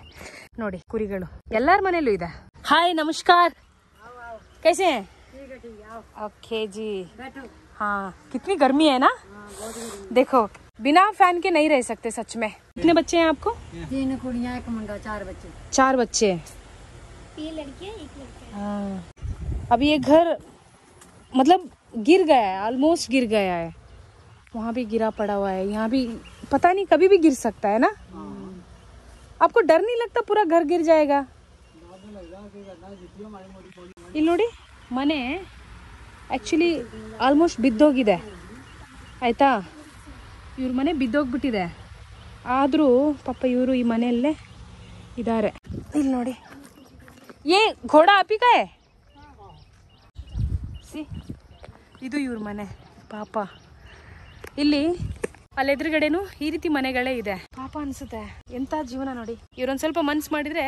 ನೋಡಿ ಕುರಿಗಳು ಎಲ್ಲರ ಮನೆಯಲ್ಲೂ ಇದೆ. ಹಾಯ್, ನಮಸ್ಕಾರ, कैसे हैं? ओके जी. हाँ, कितनी गर्मी है ना. देखो, बिना फैन के नहीं रह सकते सच में. कितने बच्चे हैं आपको? 3 कुड़ियां, 1 मुंडा, 4 बच्चे. 4 बच्चे. 3 लड़कियां 1 लड़का. हाँ, अभी ये घर मतलब गिर गया है, ऑलमोस्ट गिर गया है. वहाँ भी गिरा पड़ा हुआ है, यहाँ भी पता नहीं, कभी भी गिर सकता है ना. आपको डर नहीं लगता पूरा घर गिर जाएगा? ಇಲ್ಲಿ ನೋಡಿ, ಮನೆ ಆ್ಯಕ್ಚುಲಿ ಆಲ್ಮೋಸ್ಟ್ ಬಿದ್ದೋಗಿದೆ ಆಯಿತಾ. ಇವ್ರ ಮನೆ ಬಿದ್ದೋಗ್ಬಿಟ್ಟಿದೆ, ಆದರೂ ಪಾಪ ಇವರು ಈ ಮನೆಯಲ್ಲೇ ಇದ್ದಾರೆ. ಇಲ್ಲಿ ನೋಡಿ, ಏ ಘೋಡಾ ಅಪಿಕಾಯ ಸಿ, ಇದು ಇವ್ರ ಮನೆ ಪಾಪ. ಇಲ್ಲಿ ಅಲ್ಲಿ ಎದುರುಗಡೆನೂ ಈ ರೀತಿ ಮನೆಗಳೇ ಇದೆ. ಪಾಪ ಅನಿಸುತ್ತೆ, ಎಂಥ ಜೀವನ ನೋಡಿ. ಇವ್ರೊಂದು ಸ್ವಲ್ಪ ಮನ್ಸು ಮಾಡಿದರೆ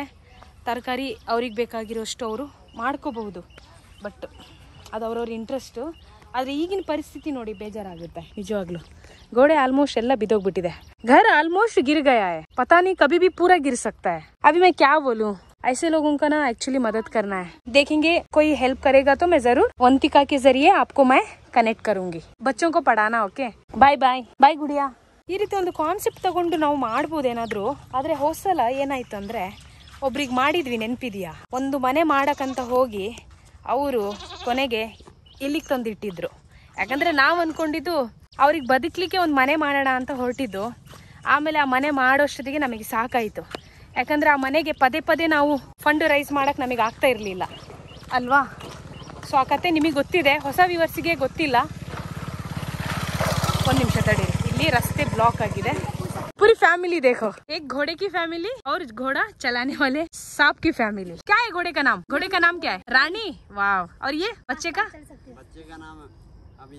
ತರಕಾರಿ ಅವ್ರಿಗೆ ಬೇಕಾಗಿರೋಷ್ಟು ಅವರು ಮಾಡ್ಕೋಬಹುದು, ಬಟ್ ಅದು ಅವ್ರವ್ರ ಇಂಟ್ರೆಸ್ಟು. ಆದರೆ ಈಗಿನ ಪರಿಸ್ಥಿತಿ ನೋಡಿ ಬೇಜಾರಾಗುತ್ತೆ ನಿಜವಾಗ್ಲೂ. ಗೋಡೆ ಆಲ್ಮೋಸ್ಟ್ ಎಲ್ಲ ಬಿದ್ದೋಗ್ಬಿಟ್ಟಿದೆ. घर ऑलमोस्ट गिर गया है, पता नहीं कभी भी पूरा गिर सकता है. अभी मैं क्या बोलूं, ऐसे लोगों का ना एक्चुअली मदद करना है. देखेंगे कोई हेल्प करेगा तो मैं जरूर वंतिका के जरिए आपको मैं कनेक्ट करूंगी. बच्चों को पढ़ाना. ओके, बाय बाय बाय गुड़िया. ಈ ರೀತಿ ಒಂದು ಕಾನ್ಸೆಪ್ಟ್ ತಗೊಂಡು ನಾವು ಮಾಡ್ಬೋದೇನಾದ್ರೂ. ಆದರೆ ಹೋದ್ಸಲ ಏನಾಯ್ತು ಅಂದ್ರೆ, ಒಬ್ರಿಗೆ ಮಾಡಿದ್ವಿ, ನೆನಪಿದೆಯಾ? ಒಂದು ಮನೆ ಮಾಡಕ್ಕಂತ ಹೋಗಿ ಅವರು ಕೊನೆಗೆ ಇಲ್ಲಿಗೆ ತಂದಿಟ್ಟಿದ್ರು. ಯಾಕಂದ್ರೆ ನಾವು ಅನ್ಕೊಂಡಿದ್ದು ಅವ್ರಿಗೆ ಬದುಕಲಿಕ್ಕೆ ಒಂದು ಮನೆ ಮಾಡೋಣ ಅಂತ ಹೊರಟಿದ್ದು. ಆಮೇಲೆ ಆ ಮನೆ ಮಾಡೋಷ್ಟೊತ್ತಿಗೆ ನಮಗೆ ಸಾಕಾಯಿತು. ಯಾಕಂದರೆ ಆ ಮನೆಗೆ ಪದೇ ಪದೇ ನಾವು ಫಂಡ್ ರೈಸ್ ಮಾಡೋಕ್ಕೆ ನಮಗೆ ಆಗ್ತಾ ಇರಲಿಲ್ಲ ಅಲ್ವಾ. ಸೊ ಆ ಕತೆ ನಿಮಗೆ ಗೊತ್ತಿದೆ, ಹೊಸ ವ್ಯೂವರ್ಸಿಗೆ ಗೊತ್ತಿಲ್ಲ. ಒಂದು ನಿಮಿಷ ತಡೀರಿ, ಇಲ್ಲಿ ರಸ್ತೆ ಬ್ಲಾಕ್ ಆಗಿದೆ. पूरी फैमिली देखो, एक घोड़े की फैमिली और घोड़ा चलाने वाले सांप की फैमिली. क्या है घोड़े का नाम? घोड़े का नाम क्या है? रानी. वाह. और ये बच्चे का नाम अभी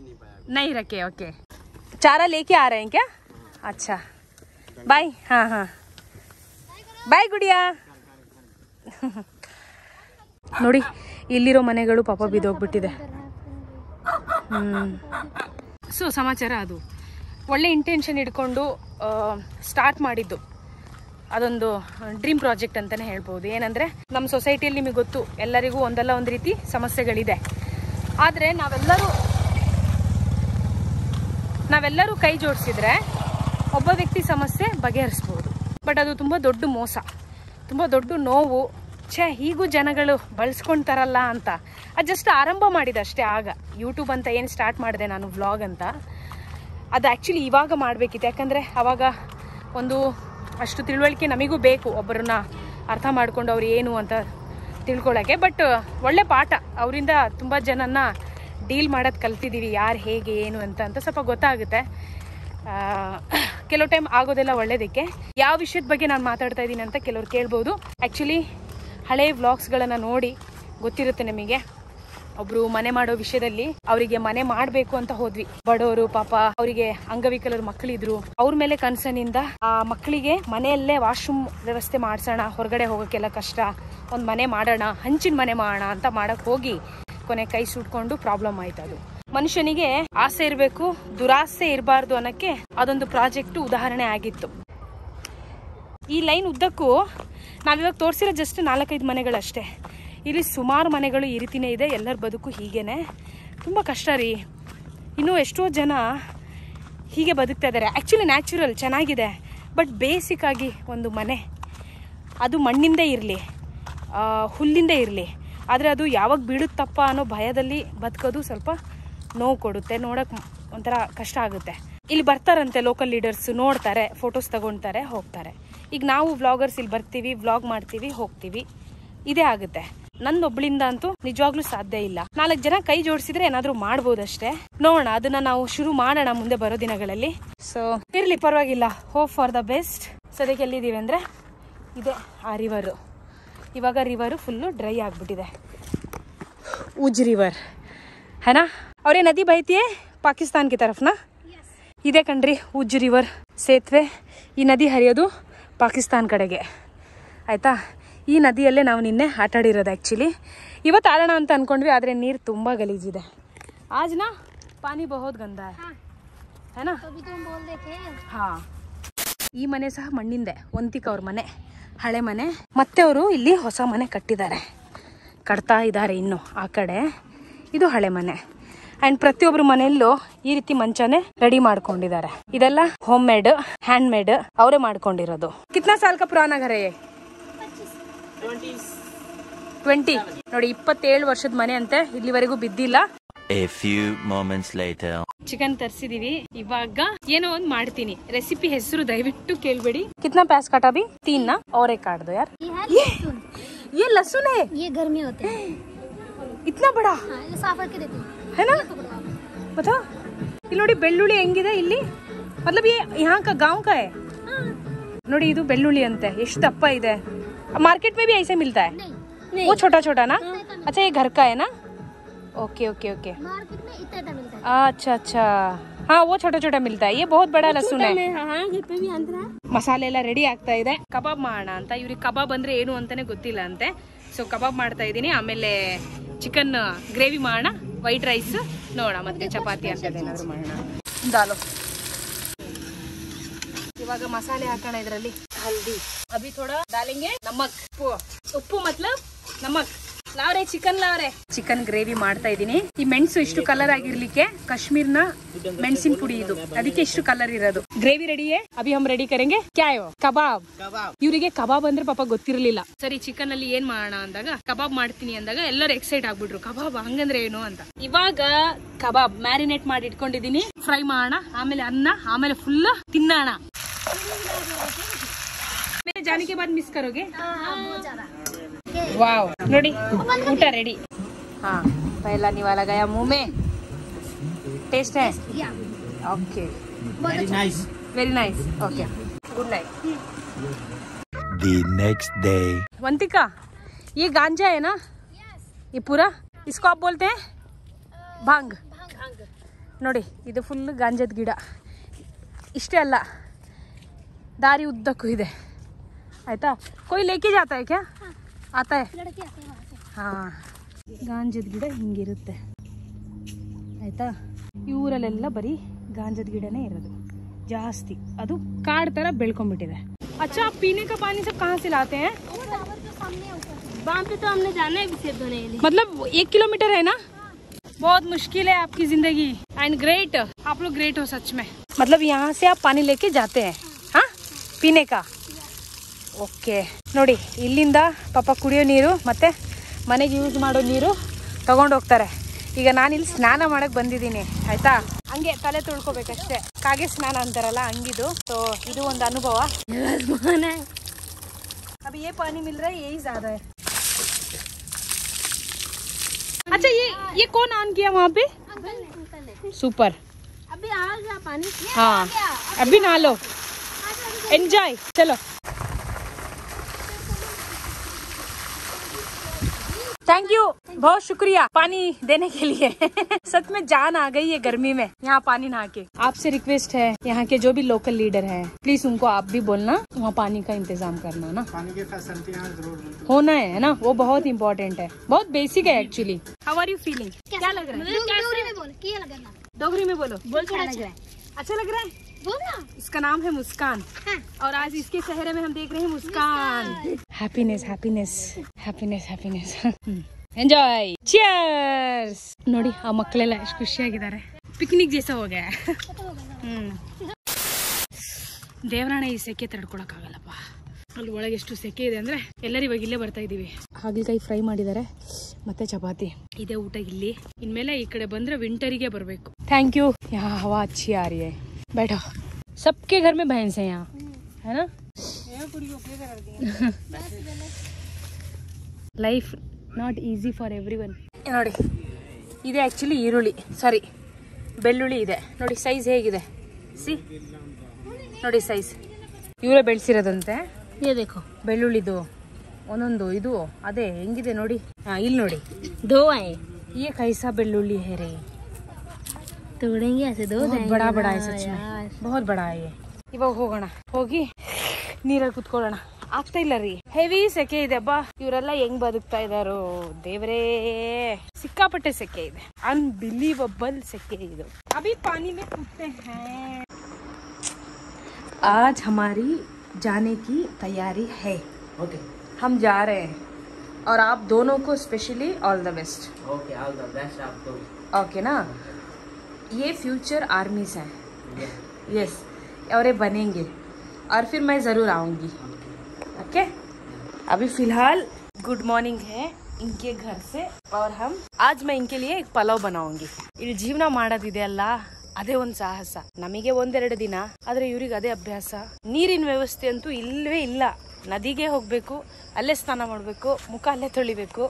नहीं रखे. ओके, चारा लेके आ रहे हैं क्या? अच्छा, बाय. हाँ हाँ, बाय गुड़िया. ನೋಡಿ, ಇಲ್ಲಿರೋ ಮನೆಗಳು ಪಾಪ ಬಿದ್ದೋಗ್ಬಿಟ್ಟಿದೆ. ಸೊ ಸಮಾಚಾರ ಅದು. ಒಳ್ಳೆ ಇಂಟೆನ್ಷನ್ ಇಟ್ಕೊಂಡು ಸ್ಟಾರ್ಟ್ ಮಾಡಿದ್ದು ಅದೊಂದು ಡ್ರೀಮ್ ಪ್ರಾಜೆಕ್ಟ್ ಅಂತಲೇ ಹೇಳ್ಬೋದು. ಏನಂದರೆ, ನಮ್ಮ ಸೊಸೈಟಿಯಲ್ಲಿ ನಿಮಗೆ ಗೊತ್ತು, ಎಲ್ಲರಿಗೂ ಒಂದಲ್ಲ ಒಂದು ರೀತಿ ಸಮಸ್ಯೆಗಳಿದೆ. ಆದರೆ ನಾವೆಲ್ಲರೂ ಕೈ ಜೋಡಿಸಿದ್ರೆ ಒಬ್ಬ ವ್ಯಕ್ತಿ ಸಮಸ್ಯೆ ಬಗೆಹರಿಸ್ಬೋದು. ಬಟ್ ಅದು ತುಂಬ ದೊಡ್ಡ ಮೋಸ, ತುಂಬ ದೊಡ್ಡ ನೋವು. ಹೀಗೂ ಜನಗಳು ಬಳಸ್ಕೊಳ್ತಾರಲ್ಲ ಅಂತ. ಅದು ಜಸ್ಟ್ ಆರಂಭ ಮಾಡಿದೆ ಅಷ್ಟೇ. ಆಗ ಯೂಟ್ಯೂಬ್ ಅಂತ ಏನು ಸ್ಟಾರ್ಟ್ ಮಾಡಿದೆ ನಾನು, ವ್ಲಾಗ್ ಅಂತ, ಅದು ಆ್ಯಕ್ಚುಲಿ ಇವಾಗ ಮಾಡಬೇಕಿತ್ತು. ಯಾಕಂದರೆ ಆವಾಗ ಒಂದು ಅಷ್ಟು ತಿಳುವಳಿಕೆ ನಮಗೂ ಬೇಕು, ಒಬ್ಬರನ್ನ ಅರ್ಥ ಮಾಡ್ಕೊಂಡು ಅವ್ರು ಏನು ಅಂತ ತಿಳ್ಕೊಳ್ಳೋಕ್ಕೆ. ಬಟ್ ಒಳ್ಳೆ ಪಾಠ, ಅವರಿಂದ ತುಂಬ ಜನನ್ನ ಡೀಲ್ ಮಾಡೋದು ಕಲ್ತಿದ್ದೀವಿ, ಯಾರು ಹೇಗೆ ಏನು ಅಂತ ಸ್ವಲ್ಪ ಗೊತ್ತಾಗುತ್ತೆ. ಕೆಲವು ಟೈಮ್ ಆಗೋದೆಲ್ಲ ಒಳ್ಳೇದಕ್ಕೆ. ಯಾವ ವಿಷಯದ ಬಗ್ಗೆ ನಾನು ಮಾತಾಡ್ತಾ ಇದ್ದೀನಿ ಅಂತ ಕೆಲವ್ರು ಕೇಳ್ಬೋದು. ಆ್ಯಕ್ಚುಲಿ ಹಳೆ ವ್ಲಾಗ್ಸ್ಗಳನ್ನು ನೋಡಿ ಗೊತ್ತಿರುತ್ತೆ ನಿಮಗೆ. ಒಬ್ರು ಮನೆ ಮಾಡೋ ವಿಷಯದಲ್ಲಿ ಅವರಿಗೆ ಮನೆ ಮಾಡ್ಬೇಕು ಅಂತ ಹೋದ್ವಿ. ಬಡವರು ಪಾಪ, ಅವರಿಗೆ ಅಂಗವಿಕಲರ ಮಕ್ಕಳಿದ್ರು. ಅವ್ರ ಮೇಲೆ ಕನ್ಸರ್ನಿಂದ ಆ ಮಕ್ಕಳಿಗೆ ಮನೆಯಲ್ಲೇ ವಾಶ್ರೂಮ್ ವ್ಯವಸ್ಥೆ ಮಾಡ್ಸೋಣ, ಹೊರಗಡೆ ಹೋಗೋಕ್ಕೆಲ್ಲ ಕಷ್ಟ, ಒಂದ್ ಮನೆ ಮಾಡೋಣ, ಹಂಚಿನ ಮನೆ ಮಾಡೋಣ ಅಂತ ಮಾಡಕ್ ಹೋಗಿ ಕೊನೆ ಕೈ ಸುಟ್ಕೊಂಡು ಪ್ರಾಬ್ಲಮ್ ಆಯ್ತು. ಅದು ಮನುಷ್ಯನಿಗೆ ಆಸೆ ಇರಬೇಕು, ದುರಾಸೆ ಇರಬಾರ್ದು ಅನ್ನಕ್ಕೆ ಅದೊಂದು ಪ್ರಾಜೆಕ್ಟ್ ಉದಾಹರಣೆ ಆಗಿತ್ತು. ಈ ಲೈನ್ ಉದ್ದಕ್ಕೂ ನಾವಿವಾಗ ತೋರಿಸಿರೋ ಜಸ್ಟ್ 4-5 ಮನೆಗಳಷ್ಟೇ. ಇಲ್ಲಿ ಸುಮಾರು ಮನೆಗಳು ಈ ರೀತಿನೇ ಇದೆ. ಎಲ್ಲರ ಬದುಕು ಹೀಗೇನೆ. ತುಂಬ ಕಷ್ಟ ರೀ. ಇನ್ನೂ ಎಷ್ಟೋ ಜನ ಹೀಗೆ ಬದುಕ್ತಾ ಇದ್ದಾರೆ. ಆ್ಯಕ್ಚುಲಿ ನ್ಯಾಚುರಲ್ ಚೆನ್ನಾಗಿದೆ, ಬಟ್ ಬೇಸಿಕ್ ಆಗಿ ಒಂದು ಮನೆ ಅದು ಮಣ್ಣಿಂದೇ ಇರಲಿ, ಹುಲ್ಲಿಂದೇ ಇರಲಿ, ಆದರೆ ಅದು ಯಾವಾಗ ಬೀಳುತ್ತಪ್ಪ ಅನ್ನೋ ಭಯದಲ್ಲಿ ಬದುಕೋದು ಸ್ವಲ್ಪ ನೋವು ಕೊಡುತ್ತೆ. ನೋಡೋಕೆ ಒಂಥರ ಕಷ್ಟ ಆಗುತ್ತೆ. ಇಲ್ಲಿ ಬರ್ತಾರಂತೆ ಲೋಕಲ್ ಲೀಡರ್ಸ್, ನೋಡ್ತಾರೆ, ಫೋಟೋಸ್ ತಗೊಳ್ತಾರೆ, ಹೋಗ್ತಾರೆ. ಈಗ ನಾವು ವ್ಲಾಗರ್ಸ್ ಇಲ್ಲಿ ಬರ್ತೀವಿ, ವ್ಲಾಗ್ ಮಾಡ್ತೀವಿ, ಹೋಗ್ತೀವಿ, ಇದೇ ಆಗುತ್ತೆ. ನನ್ನೊಬ್ಳಿಂದ ಅಂತೂ ನಿಜವಾಗ್ಲೂ ಸಾಧ್ಯ ಇಲ್ಲ. 4 ಜನ ಕೈ ಜೋಡಿಸಿದ್ರೆ ಏನಾದ್ರೂ ಮಾಡ್ಬೋದಷ್ಟೇ. ನೋಡೋಣ, ಅದನ್ನ ನಾವು ಶುರು ಮಾಡೋಣ ಮುಂದೆ ಬರೋ ದಿನಗಳಲ್ಲಿ. ಸೊ ಇರ್ಲಿ, ಪರವಾಗಿಲ್ಲ, ಹೋಪ್ ಫಾರ್ ದ ಬೆಸ್ಟ್. ಸದ್ಯಕ್ಕೆ ಎಲ್ಲಿದ್ದೀವಿ ಅಂದ್ರೆ ಇದೆ ಆ ರಿವರು. ಇವಾಗ ರಿವರು ಫುಲ್ಲು ಡ್ರೈ ಆಗ್ಬಿಟ್ಟಿದೆ. ಉಜ್ ರಿವರ್ है ना, और ये नदी बहती है पाकिस्तान की तरफ ना. ಇದೆ ಕಣ್ರಿ ಉಜ್ ರಿವರ್ ಸೇತುವೆ. ಈ ನದಿ ಹರಿಯೋದು ಪಾಕಿಸ್ತಾನ್ ಕಡೆಗೆ, ಆಯ್ತಾ. ಈ ನದಿಯಲ್ಲೇ ನಾವು ನಿನ್ನೆ ಆಟಾಡಿರೋದು. ಆ್ಯಕ್ಚುಲಿ ಇವತ್ತು ಆಡೋಣ ಅಂತ ಅಂದ್ಕೊಂಡ್ವಿ, ಆದರೆ ನೀರು ತುಂಬ ಗಲೀಜಿದೆ. ಆಜ್ನ ಪಾನಿ ಬಹುತ್ ಗಂಧ है ना. ಹಾಂ, ಈ ಮನೆ ಸಹ ಮಣ್ಣಿಂದೆ. ವಂತಿಕ ಅವ್ರ ಮನೆ, ಹಳೆ ಮನೆ. ಮತ್ತೆ ಅವರು ಇಲ್ಲಿ ಹೊಸ ಮನೆ ಕಟ್ತಾ ಇದ್ದಾರೆ. ಇನ್ನು ಆ ಕಡೆ ಇದು ಹಳೆ ಮನೆ. ಅಂಡ್ ಪ್ರತಿಯೊಬ್ಬರು ಮನೆಯಲ್ಲೂ ಈ ರೀತಿ ಮಂಚನೆ ರೆಡಿ ಮಾಡ್ಕೊಂಡಿದ್ದಾರೆ. ಇದೆಲ್ಲ ಹೋಮ್ ಮೇಡ್, ಹ್ಯಾಂಡ್ ಮೇಡ್, ಅವರೇ ಮಾಡ್ಕೊಂಡಿರೋದು. ಕಿತ್ನಾ ಸಾಲ್ ಕಾ ಪುರಾನಾ ಘರ್ ಹೈ? 20 ನೋಡಿ, 27 ವರ್ಷದ ಮನೆ ಅಂತೆ. ಇಲ್ಲಿವರೆಗೂ ಬಿದ್ದಿಲ್ಲ. A few moments later. Chicken ತರಿಸಿದೀವಿ. ಇವಾಗ ಏನೋ ಒಂದು ಮಾಡ್ತೀನಿ. ರೆಸಿಪಿ ಹೆಸರು ದಯವಿಟ್ಟು ಕೇಳ್ಬೇಡಿ. ಕಿತ್ನಾ ಪ್ಯಾಸ್ ಕಾಟಾ ಭಿ? 3 ना और एक काट दो यार. ये लहसुन है, ये घर में होते हैं. इतना बड़ा ये साफ करके देते हैं, है ना. बता, ಇಲ್ಲಿ ನೋಡಿ ಬೆಳ್ಳುಳ್ಳಿ ಹೆಂಗಿದೆ ಇಲ್ಲಿ. मतलब ये यहाँ का गांव का है. ನೋಡಿ, ಇದು ಬೆಳ್ಳುಳ್ಳಿ ಅಂತೆ. ಎಷ್ಟು ದಪ್ಪ ಇದೆ. मार्केट में भी ऐसे मिलता है? नहीं, वो छोटा छोटा ना. अच्छा, ये घर का है ना. Okay okay okay. मार्केट में इतना मिलता है. अच्छा अच्छा, हाँ, वो छोटा छोटा मिलता है. ये बहुत बड़ा लहसुन है. ಮಸಾಲೆ ಎಲ್ಲ ರೆಡಿ ಆಗ್ತಾ ಇದೆ. ಕಬಾಬ್ ಮಾಡೋಣ ಅಂತ. ಇವ್ರಿಗೆ ಕಬಾಬ್ ಅಂದ್ರೆ ಏನು ಅಂತಾನೆ ಗೊತ್ತಿಲ್ಲ ಅಂತೆ. ಸೊ ಕಬಾಬ್ ಮಾಡ್ತಾ ಇದೀನಿ. ಆಮೇಲೆ ಚಿಕನ್ ಗ್ರೇವಿ ಮಾಡೋಣ, ವೈಟ್ ರೈಸ್ ನೋಡೋಣ, ಮತ್ತೆ ಚಪಾತಿ ಅಂತ ಏನಾದ್ರು ಮಾಡೋಣ. ದಾಲು. ಇವಾಗ ಮಸಾಲೆ ಹಾಕೋಣ ಇದರಲ್ಲಿ. ಹಲ್ದಿ ಅಭಿ ಥೋಡಾ ಡಾಲೆಂಗೆ, ನಮಕ್, ಉಪ್ಪು ಮತ್ಲಬ್ ನಮಕ್. ಲಾವ್ರೆ ಚಿಕನ್, ಲಾವ್ರೆ ಚಿಕನ್ ಗ್ರೇವಿ ಮಾಡ್ತಾ ಇದೀನಿ. ಈ ಮೆಣಸು ಇಷ್ಟು ಕಲರ್ ಆಗಿರ್ಲಿಕ್ಕೆ ಕಾಶ್ಮೀರ್ನ ಮೆಣಸಿನ ಪುಡಿ ಇದು, ಅದಕ್ಕೆ ಇಷ್ಟು ಕಲರ್ ಇರೋದು. ಗ್ರೇವಿ ರೆಡಿ ಹೈ, ಅಭಿ ಹಮ್ ರೆಡಿ ಕರೆಂಗೆ ಕ್ಯಾಯೋ ಕಬಾಬ್. ಇವರಿಗೆ ಕಬಾಬ್ ಅಂದ್ರೆ ಪಾಪ ಗೊತ್ತಿರಲಿಲ್ಲ. ಸರಿ, ಚಿಕನ್ ಅಲ್ಲಿ ಏನ್ ಮಾಡೋಣ ಅಂದಾಗ, ಕಬಾಬ್ ಮಾಡ್ತೀನಿ ಅಂದಾಗ ಎಲ್ಲರೂ ಎಕ್ಸೈಟ್ ಆಗ್ಬಿಟ್ರು. ಕಬಾಬ್ ಹಂಗಂದ್ರೆ ಏನು ಅಂತ. ಇವಾಗ ಕಬಾಬ್ ಮ್ಯಾರಿನೇಟ್ ಮಾಡಿ ಇಟ್ಕೊಂಡಿದೀನಿ. ಫ್ರೈ ಮಾಡೋಣ, ಆಮೇಲೆ ಅನ್ನ, ಆಮೇಲೆ ಫುಲ್ ತಿನ್ನೋಣ. जाने के बाद मिस करोगे? बहुत ज्यादा. वाव, ನೋಡಿ ಊಟ ರೆಡಿ. हाँ, पहला निवाला गया मुंह में. टेस्ट है? Okay, very nice, very nice. Okay, good night. The next day. Vantika, ये गांजा है ना? ये पूरा, इसको आप बोलते हैं भांग. ನೋಡಿ, ಇದು ಫುಲ್ ಗಾಂಜದ ಗಿಡ. ಇಷ್ಟೇ ಅಲ್ಲ, ದಾರಿ ಉದ್ದಕ್ಕೂ ಇದೆ, ಆಯ್ತಾ. कोई लेके जाता है क्या? आता है. लड़के आते हैं वहाँ से. ಹಾಂ, ಗಾಂಜದ ಗಿಡ ಹಿಂಗಿರುತ್ತೆ, ಆಯ್ತಾ. ಈ ಊರಲ್ಲೆಲ್ಲ ಬರೀ ಗಾಂಜದ ಗಿಡನೇ ಇರೋದು ಜಾಸ್ತಿ. ಅದು ಕಾಡ್ ತರ ಬೆಳ್ಕೊಂಡ್ಬಿಟ್ಟಿದೆ. अच्छा, आप पीने का पानी सब कहाँ से लाते हैं? वहाँ पे तो हमने जाना है विषय धोने के लिए. मतलब 1 किलोमीटर है ना. बहुत मुश्किल है आपकी जिंदगी. एंड ग्रेट, आप लोग ग्रेट हो सच में. मतलब यहाँ से आप पानी लेके जाते हैं, हाँ, पीने का. ಓಕೆ, ನೋಡಿ ಇಲ್ಲಿಂದ ಪಾಪ ಕುಡಿಯೋ ನೀರು ಮತ್ತೆ ಮನೆಗೆ ಯೂಸ್ ಮಾಡೋ ನೀರು ತಗೊಂಡು ಹೋಗ್ತಾರೆ. ಈಗ ನಾನಿಲ್ಲಿ ಸ್ನಾನ ಮಾಡಕ್ ಬಂದಿದ್ದೀನಿ, ಆಯ್ತಾ. ಹಂಗೆ ತಲೆ ತೊಳ್ಕೊಬೇಕಷ್ಟೇ, ಕಾಗೆ ಸ್ನಾನ ಅಂತಾರಲ್ಲ ಹಂಗಿದು. ಸೊ ಇದು ಒಂದು ಅನುಭವ. ಅಭಿ ये पानी मिल रहा है, यही ज्यादा है. अच्छा, ये कौन ऑन किया वहाँ पे? सुपर. अभी आ गया पानी. हाँ, अभी नहा लो, एंजॉय. चलो, थैंक यू, बहुत शुक्रिया पानी देने के लिए। सच में जान आ गई है गर्मी में यहाँ पानी नहा के। आपसे रिक्वेस्ट है, यहाँ के जो भी लोकल लीडर हैं, प्लीज उनको आप भी बोलना वहाँ पानी का इंतजाम करना ना। पानी की फैसिलिटी यहाँ जरूर होना है ना, वो बहुत इम्पोर्टेंट है, बहुत बेसिक है actually. How are you feeling? क्या लग रहा है? डोगरी में बोल, क्या लग रहा है? डोगरी में बोलो। बोल थोड़ा अच्छा। अच्छा लग रहा है? बोल ना। इसका नाम है मुस्कान, और आज इसके चेहरे में हम देख रहे हैं मुस्कान। Happiness happiness happiness happiness. Enjoy, cheers. ನೋಡಿ ಆ ಮಕ್ಕಳೆಲ್ಲ ಎಷ್ಟು ಖುಷಿಯಾಗಿದ್ದಾರೆ, ಪಿಕ್ನಿಕ್ ಜೈಸ ಹೋಗ್ಯ. ದೇವರಾಣೆ ಈ ಸೆಕೆ ತಡ್ಕೊಳಕ್ಕಾಗಲ್ಲಪ್ಪ, ಅಲ್ಲಿ ಒಳಗೆ ಎಷ್ಟು ಸೆಕೆ ಇದೆ ಅಂದ್ರೆ ಎಲ್ಲರೂ ಇವಾಗ ಇಲ್ಲೇ ಬರ್ತಾ ಇದೀವಿ. ಹಾಗಲಕಾಯಿ ಫ್ರೈ ಮಾಡಿದ್ದಾರೆ ಮತ್ತೆ ಚಪಾತಿ ಇದೆ ಊಟ ಇಲ್ಲಿ. ಇನ್ಮೇಲೆ ಈ ಕಡೆ ಬಂದ್ರೆ ವಿಂಟರಿಗೆ ಬರಬೇಕು. ಥ್ಯಾಂಕ್ ಯू. यहाँ हवा अच्छी आ रही है, बैठो. सबके घर में भैंस है यहाँ, है ना. Life not easy for every one. ನೋಡಿ ಇದೆ ಆ್ಯಕ್ಚುಲಿ ಈರುಳ್ಳಿ, ಸಾರಿ ಬೆಳ್ಳುಳ್ಳಿ ಇದೆ ನೋಡಿ, ಸೈಜ್ ಹೇಗಿದೆ ಸಿ, ನೋಡಿ ಸೈಜ್ ಇವರೇ ಬೆಳೆಸಿರೋದಂತೆ. देखो ಬೆಳ್ಳುಳ್ಳಿದು ಒಂದೊಂದು ಇದು ಅದೇ ಹೆಂಗಿದೆ ನೋಡಿ. ಇಲ್ಲಿ ನೋಡಿ, दो आए ये कैसा ಬೆಳ್ಳುಳ್ಳಿ है रे, तोड़ेंगे ऐसे दो. बहुत बड़ा बड़ा है सच में, बहुत बड़ा है ये. ಇವಾಗ ಹೋಗೋಣ, ಹೋಗಿ ನೀರಲ್ಲಿ ಕುತ್ಕೊಳ್ಳೋಣ. ಆಗ್ತಾ ಇಲ್ಲ ರೀ, ಹೆವಿ ಸೆಕೆ ಇದೆ. ಬಾ ಇವರೆಲ್ಲ ಹೆಂಗ್ ಬದುಕ್ತಾ ಇದಾರೋ ದೇವರೇ, ಸಿಕ್ಕಾಪಟ್ಟೆ ಸೆಕೆ ಇದೆ, ಅನ್ಬಿಲೀವಬಲ್ ಸೆಕೆ ಇದು. ಅಭಿ ಪಾನಿ में कूदते हैं. आज हमारी जाने की तैयारी है. Okay. हम जा रहे हैं और आप दोनों को specially all the best. Okay, all the best आपको. ओके ना. ये फ्यूचर आर्मीज हैं, यस, और ये बनेंगे, और फिर मैं ज़रूर आऊँगी. ओके. अभी फिलहाल गुड मॉर्निंग है इनके घर से, और हम आज मैं इनके लिए एक ಪಲಾವ್ बनाऊंगी. ಇಲ್ಲಿ ಜೀವನ ಮಾಡೋದಿದೆ ಅಲ್ಲ, ಅದೇ ಒಂದು ಸಾಹಸ. ನಮಗೆ ಒಂದೆರಡು ದಿನ, ಆದ್ರೆ ಇವ್ರಿಗೆ ಅದೇ ಅಭ್ಯಾಸ. ನೀರಿನ ವ್ಯವಸ್ಥೆ ಅಂತೂ ಇಲ್ಲವೇ ಇಲ್ಲ. ನದಿಗೆ ಹೋಗ್ಬೇಕು, ಅಲ್ಲೇ ಸ್ನಾನ ಮಾಡಬೇಕು, ಮುಖ ಅಲ್ಲೇ ತೊಳಿಬೇಕು,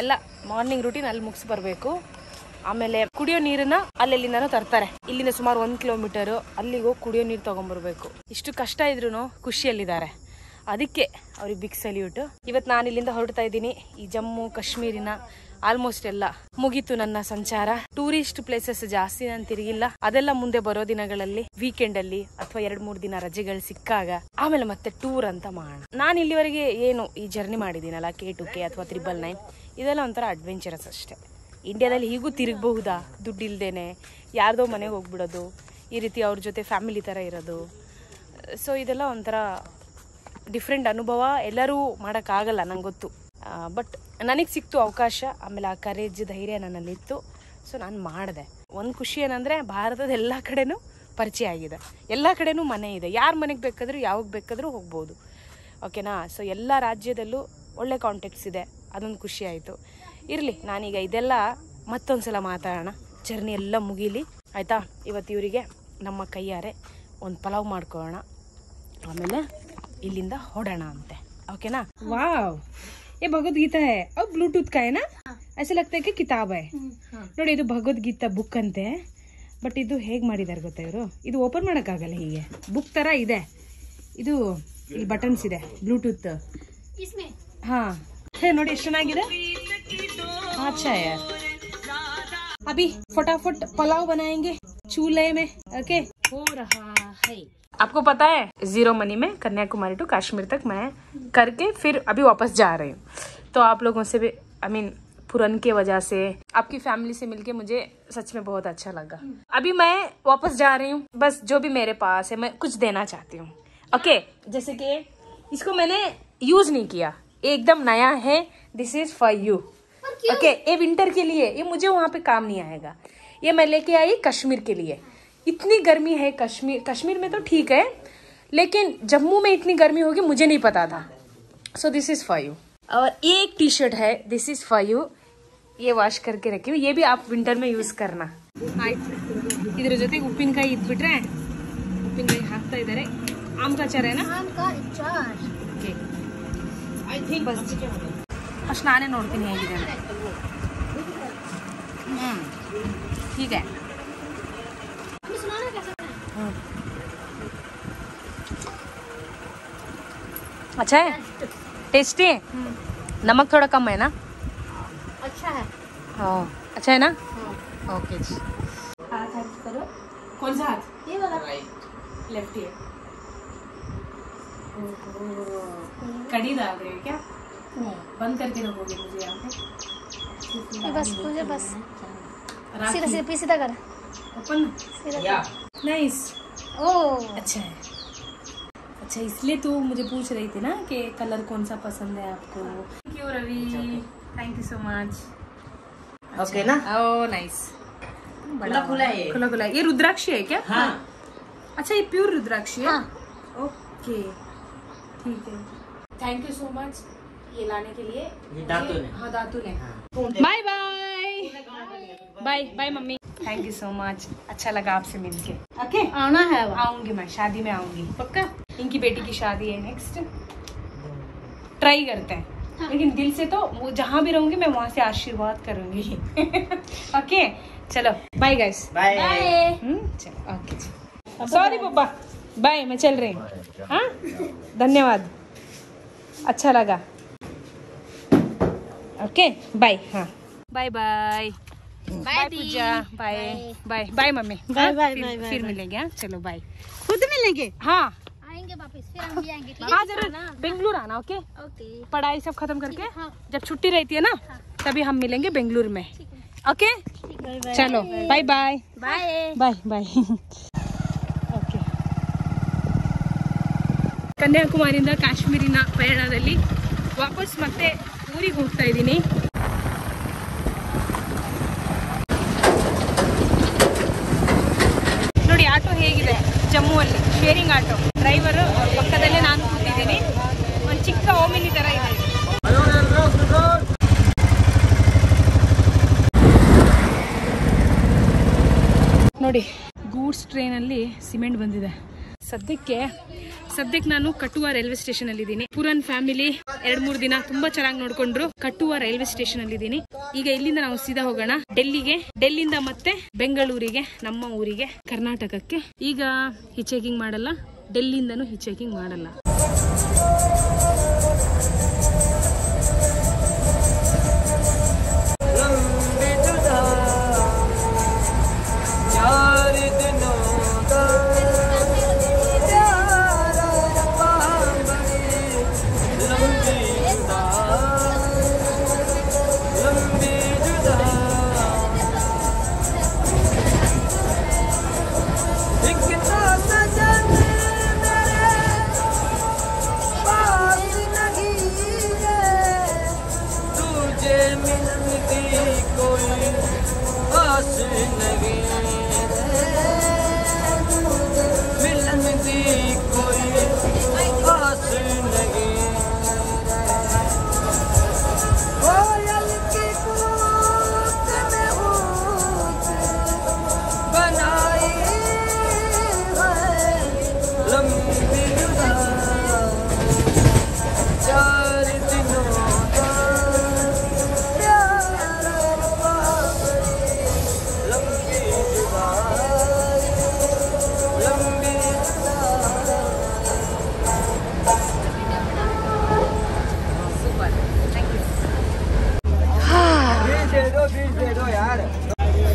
ಎಲ್ಲ ಮಾರ್ನಿಂಗ್ ರೂಟೀನ್ ಅಲ್ಲಿ ಮುಗಿಸಿ ಬರಬೇಕು. ಆಮೇಲೆ ಕುಡಿಯೋ ನೀರನ್ನ ಅಲ್ಲೆಲ್ಲಿಂದನೂ ತರ್ತಾರೆ. ಇಲ್ಲಿಂದ ಸುಮಾರು 1 ಕಿಲೋಮೀಟರ್ ಅಲ್ಲಿಗೆ ಹೋಗಿ ಕುಡಿಯೋ ನೀರು ತಗೊಂಡ್ಬರ್ಬೇಕು. ಇಷ್ಟು ಕಷ್ಟ ಇದ್ರು ಖುಷಿಯಲ್ಲಿದ್ದಾರೆ, ಅದಕ್ಕೆ ಅವ್ರಿಗೆ ಬಿಗ್ ಸಲ್ಯೂಟ್. ಇವತ್ತು ನಾನು ಇಲ್ಲಿಂದ ಹೊರಡ್ತಾ ಇದ್ದೀನಿ. ಈ ಜಮ್ಮು ಕಾಶ್ಮೀರಿನ ಆಲ್ಮೋಸ್ಟ್ ಎಲ್ಲ ಮುಗೀತು ನನ್ನ ಸಂಚಾರ. ಟೂರಿಸ್ಟ್ ಪ್ಲೇಸಸ್ ಜಾಸ್ತಿ ನಾನು ತಿರುಗಿಲ್ಲ, ಅದೆಲ್ಲ ಮುಂದೆ ಬರೋ ದಿನಗಳಲ್ಲಿ ವೀಕೆಂಡ್ ಅಲ್ಲಿ ಅಥವಾ 2-3 ದಿನ ರಜೆಗಳು ಸಿಕ್ಕಾಗ ಆಮೇಲೆ ಮತ್ತೆ ಟೂರ್ ಅಂತ ಮಾಡೋಣ. ನಾನು ಇಲ್ಲಿವರೆಗೆ ಏನು ಈ ಜರ್ನಿ ಮಾಡಿದ್ದೀನಲ್ಲ, K2K ಅಥವಾ 999, ಇದೆಲ್ಲ ಒಂಥರ ಅಡ್ವೆಂಚರಸ್ ಅಷ್ಟೇ. ಇಂಡಿಯಾದಲ್ಲಿ ಹೀಗೂ ತಿರುಗಬಹುದಾ ದುಡ್ಡು ಇಲ್ದೇನೆ, ಯಾರ್ದೋ ಮನೆಗೆ ಹೋಗ್ಬಿಡೋದು, ಈ ರೀತಿ ಅವ್ರ ಜೊತೆ ಫ್ಯಾಮಿಲಿ ಥರ ಇರೋದು. ಸೊ ಇದೆಲ್ಲ ಒಂಥರ ಡಿಫ್ರೆಂಟ್ ಅನುಭವ. ಎಲ್ಲರೂ ಮಾಡೋಕ್ಕಾಗಲ್ಲ ನಂಗೆ ಗೊತ್ತು, ಬಟ್ ನನಗೆ ಸಿಕ್ತು ಅವಕಾಶ. ಆಮೇಲೆ ಆ ಕರೇಜ್, ಧೈರ್ಯ ನನ್ನಲ್ಲಿತ್ತು, ಸೊ ನಾನು ಮಾಡಿದೆ. ಒಂದು ಖುಷಿ ಏನಂದರೆ ಭಾರತದ ಎಲ್ಲ ಕಡೆನೂ ಪರಿಚಯ ಆಗಿದೆ, ಎಲ್ಲ ಕಡೆನೂ ಮನೆ ಇದೆ, ಯಾರ ಮನೆಗೆ ಬೇಕಾದರೂ ಯಾವಾಗ ಬೇಕಾದರೂ ಹೋಗ್ಬೋದು. ಓಕೆನಾ. ಸೊ ಎಲ್ಲ ರಾಜ್ಯದಲ್ಲೂ ಒಳ್ಳೆ ಕಾಂಟ್ಯಾಕ್ಟ್ಸ್ ಇದೆ, ಅದೊಂದು ಖುಷಿ ಆಯಿತು. ಇರಲಿ, ನಾನೀಗ ಇದೆಲ್ಲ ಮತ್ತೊಂದು ಸಲ ಮಾತಾಡೋಣ, ಜರ್ನಿ ಎಲ್ಲ ಮುಗೀಲಿ ಆಯಿತಾ. ಇವತ್ತು ಇವರಿಗೆ ನಮ್ಮ ಕೈಯಾರೆ ಒಂದು ಪಲಾವ್ ಮಾಡ್ಕೊಳ್ಳೋಣ, ಆಮೇಲೆ ಇಲ್ಲಿಂದ ಹೊಡೋಣ ಅಂತೆ. ಓಕೆನಾ. ವಾವ್, ये भगवद्गीता है और ब्लूटूथ का है ना, ऐसे लगता है कि किताब है. ನೋಡಿ ಇದು ಭಗವದ್ಗೀತಾ ಬುಕ್ ಅಂತೆ, ಬಟ್ ಇದು ಹೇಗೆ ಮಾಡಿದ್ದಾರೆ ಗೊತ್ತಾ ಇವರು, ಇದು ಓಪನ್ ಮಾಡೋಕ್ಕಾಗಲ್ಲ, ಹೀಗೆ ಬುಕ್ ಥರ ಇದೆ. ಇದು ಇಲ್ಲಿ ಬಟನ್ಸ್ ಇದೆ, ಬ್ಲೂಟೂತ್. ಹಾ, ನೋಡಿ ಎಷ್ಟು ಚೆನ್ನಾಗಿದೆ. अच्छा है यार. अभी फटाफट पुलाव बनाएंगे चूल्हे में. ओके, हो रहा है. आपको पता है 0 मनी में कन्याकुमारी टू कश्मीर तक मैं करके फिर अभी वापस जा रही हूँ. तो आप लोगों से भी पुरन के वजह से, आपकी फैमिली से मिलके मुझे सच में बहुत अच्छा लगा. अभी मैं वापस जा रही हूँ, बस जो भी मेरे पास है मैं कुछ देना चाहती हूँ. ओके, जैसे कि इसको मैंने यूज नहीं किया, ये एकदम नया है. This is for you. Okay, ये विंटर के लिए, ये मुझे वहाँ पे काम नहीं आएगा. ये मैं लेके आई कश्मीर के लिए. इतनी गर्मी है कश्मीर में तो ठीक है, लेकिन जम्मू में इतनी गर्मी होगी मुझे नहीं पता था. So this is for you. और एक टी शर्ट है, दिस इज फॉर यू. ये वाश करके रखी हूँ, ये भी आप विंटर में यूज करना. ಆಯ್ತು, ಇದ್ರ ಜೊತೆಗೆ ಉಪ್ಪಿನಕಾಯಿ ಇದ್ಬಿಟ್ರೆ, ಉಪ್ಪಿನಕಾಯಿ ಹಾಕ್ತಾ ಇದ್ದಾರೆ. ಆಮ್ಕ ಅಚಾರ ಏನಾ? Okay, I think bus first ನಾನೇ ನೋಡ್ತೀನಿ ಹೇಗಿದೆ ಅಂತ. ಹೀಗೆ अच्छा है, टेस्टी है. नमक थोड़ा कम है ना? हाँ अच्छा है ना? ओके जी। हाथ हाथ करो। कौन सा हाथ? ये वाला। लेफ्ट है। कड़ी डाल रहे हो क्या? नहीं बंद करके रखोगे मुझे यहाँ पे? ये बस मुझे बस राखी। सीधा सीधा सीधा कर ओपन। सीधा नाइस। ओ अच्छा है। अच्छा इसलिए तू मुझे पूछ रही थी ना कि कलर कौन सा पसंद है आपको। Thank you Ravi, thank you so much. Okay ना? Oh nice. खुला खुला है। खुला खुला है। ये रुद्राक्षी है क्या? हाँ। अच्छा ये प्योर रुद्राक्षी है? हाँ। ओके ठीक है, थैंक यू सो मच ये लाने के लिए। ये दातुन है। हाँ दातुन है। Bye bye bye bye mummy, thank you so much, अच्छा लगा आपसे मिलके। ओके आना है अब। आऊंगी मैं, शादी में आऊंगी पक्का। इनकी बेटी की शादी है नेक्स्ट, ट्राई करते हैं। लेकिन दिल से तो वो जहाँ भी रहूंगी मैं वहाँ से आशीर्वाद करूंगी। ओके चलो बाय गाइस। बाय। चलो ओके सॉरी पापा, बाय मैं चल रही हूँ। हाँ धन्यवाद, अच्छा लगा। Okay bye. हाँ bye bye bye Pooja, bye bye bye mummy, bye bye bye फिर मिलेंगे। हाँ चलो बाय। खुद मिलेंगे। हाँ आएंगे वापस, फिर हम भी आएंगे। ठीक हाँ है जरूर, बेंगलुरु आना। ओके ओके पढ़ाई सब खत्म करके हाँ। जब छुट्टी रहती है ना तभी हम मिलेंगे बेंगलुरु में। ओके बाय चलो बाय बाय बाय ಬಾಯ್ ಬಾಯ್. ಓಕೆ ಕನ್ಯಾಕುಮಾರಿಯಿಂದ ಕಾಶ್ಮೀರಿನ ಪಯಣದಲ್ಲಿ ವಾಪಸ್ ಮತ್ತೆ ಊರಿಗೆ ಹೋಗ್ತಾ ಇದ್ದೀನಿ. ನೋಡಿ ಆಟೋ ಹೇಗಿದೆ ಜಮ್ಮುವಲ್ಲಿ, ಶೇರಿಂಗ್ ಆಟೋ. ಡ್ರೈವರು ಪಕ್ಕದಲ್ಲೇ ನಾನು ಕೂತಿದ್ದೀನಿ. ಒಂದು ಚಿಕ್ಕ ಓಮಿನಿ ತರ ಇದೆ. ನೋಡಿ ಗೂಡ್ಸ್ ಟ್ರೈನಲ್ಲಿ ಸಿಮೆಂಟ್ ಬಂದಿದೆ. ಸದ್ಯಕ್ಕೆ ನಾನು ಕಟುವಾ ರೈಲ್ವೆ ಸ್ಟೇಷನ್ ಅಲ್ಲಿ ಇದ್ದೀನಿ. ಪುರನ್ ಫ್ಯಾಮಿಲಿ 2-3 ದಿನ ತುಂಬಾ ಚೆನ್ನಾಗಿ ನೋಡ್ಕೊಂಡ್ರು. ಕಟುವಾ ರೈಲ್ವೆ ಸ್ಟೇಷನ್ ಅಲ್ಲಿ ಇದ್ದೀನಿ. ಈಗ ಇಲ್ಲಿಂದ ನಾವು ಸೀದಾ ಹೋಗೋಣ ಡೆಲ್ಲಿಗೆ, ಡೆಲ್ಲಿಯಿಂದ ಮತ್ತೆ ಬೆಂಗಳೂರಿಗೆ, ನಮ್ಮ ಊರಿಗೆ, ಕರ್ನಾಟಕಕ್ಕೆ. ಈಗ ಹಿಚೇಕಿಂಗ್ ಮಾಡಲ್ಲ, ಡೆಲ್ಲಿಯಿಂದನೂ ಹಿಚೇಕಿಂಗ್ ಮಾಡಲ್ಲ.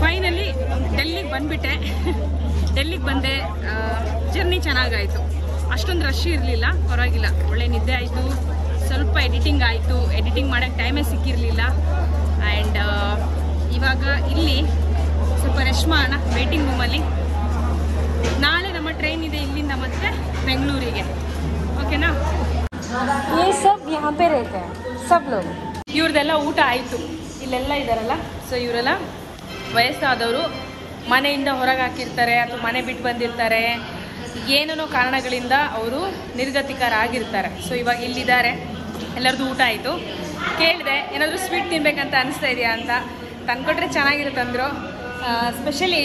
ಫೈನಲಿ ಡೆಲ್ಲಿಗೆ ಬಂದ್ಬಿಟ್ಟೆ. ಡೆಲ್ಲಿಗೆ ಬಂದೆ. ಜರ್ನಿ ಚೆನ್ನಾಗಾಯಿತು, ಅಷ್ಟೊಂದು ರಶ್ ಇರಲಿಲ್ಲ, ಪರವಾಗಿಲ್ಲ. ಒಳ್ಳೆ ನಿದ್ದೆ ಆಯಿತು, ಸ್ವಲ್ಪ ಎಡಿಟಿಂಗ್ ಆಯಿತು. ಎಡಿಟಿಂಗ್ ಮಾಡೋಕ್ಕೆ ಟೈಮೇ ಸಿಕ್ಕಿರಲಿಲ್ಲ. ಆ್ಯಂಡ್ ಇವಾಗ ಇಲ್ಲಿ ಸ್ವಲ್ಪ ರೆಸ್ಟ್ ಮಾಡೋಣ ವೇಟಿಂಗ್ ರೂಮಲ್ಲಿ. ನಾಳೆ ನಮ್ಮ ಟ್ರೈನ್ ಇದೆ ಇಲ್ಲಿಂದ ಮತ್ತೆ ಬೆಂಗಳೂರಿಗೆ. ಓಕೆನಾ? ये सब यहाँ पे रहते हैं सब लोग. ಇವ್ರದೆಲ್ಲ ಊಟ ಆಯಿತು. ಇಲ್ಲೆಲ್ಲ ಇದ್ದಾರಲ್ಲ, ಸೊ ಇವರೆಲ್ಲ ವಯಸ್ಸಾದವರು, ಮನೆಯಿಂದ ಹೊರಗೆ ಹಾಕಿರ್ತಾರೆ ಅಥವಾ ಮನೆ ಬಿಟ್ಟು ಬಂದಿರ್ತಾರೆ. ಏನೇನೋ ಕಾರಣಗಳಿಂದ ಅವರು ನಿರ್ಗತಿಕರಾಗಿರ್ತಾರೆ. ಸೊ ಇವಾಗ ಇಲ್ಲಿದ್ದಾರೆ. ಎಲ್ಲರದ್ದು ಊಟ ಆಯಿತು. ಕೇಳಿದೆ ಏನಾದರೂ ಸ್ವೀಟ್ ತಿನ್ಬೇಕಂತ ಅನಿಸ್ತಾ ಇದೆಯಾ ಅಂತ. ತಂದ್ಕೊಟ್ರೆ ಚೆನ್ನಾಗಿರುತ್ತಂದ್ರು. ಸ್ಪೆಷಲಿ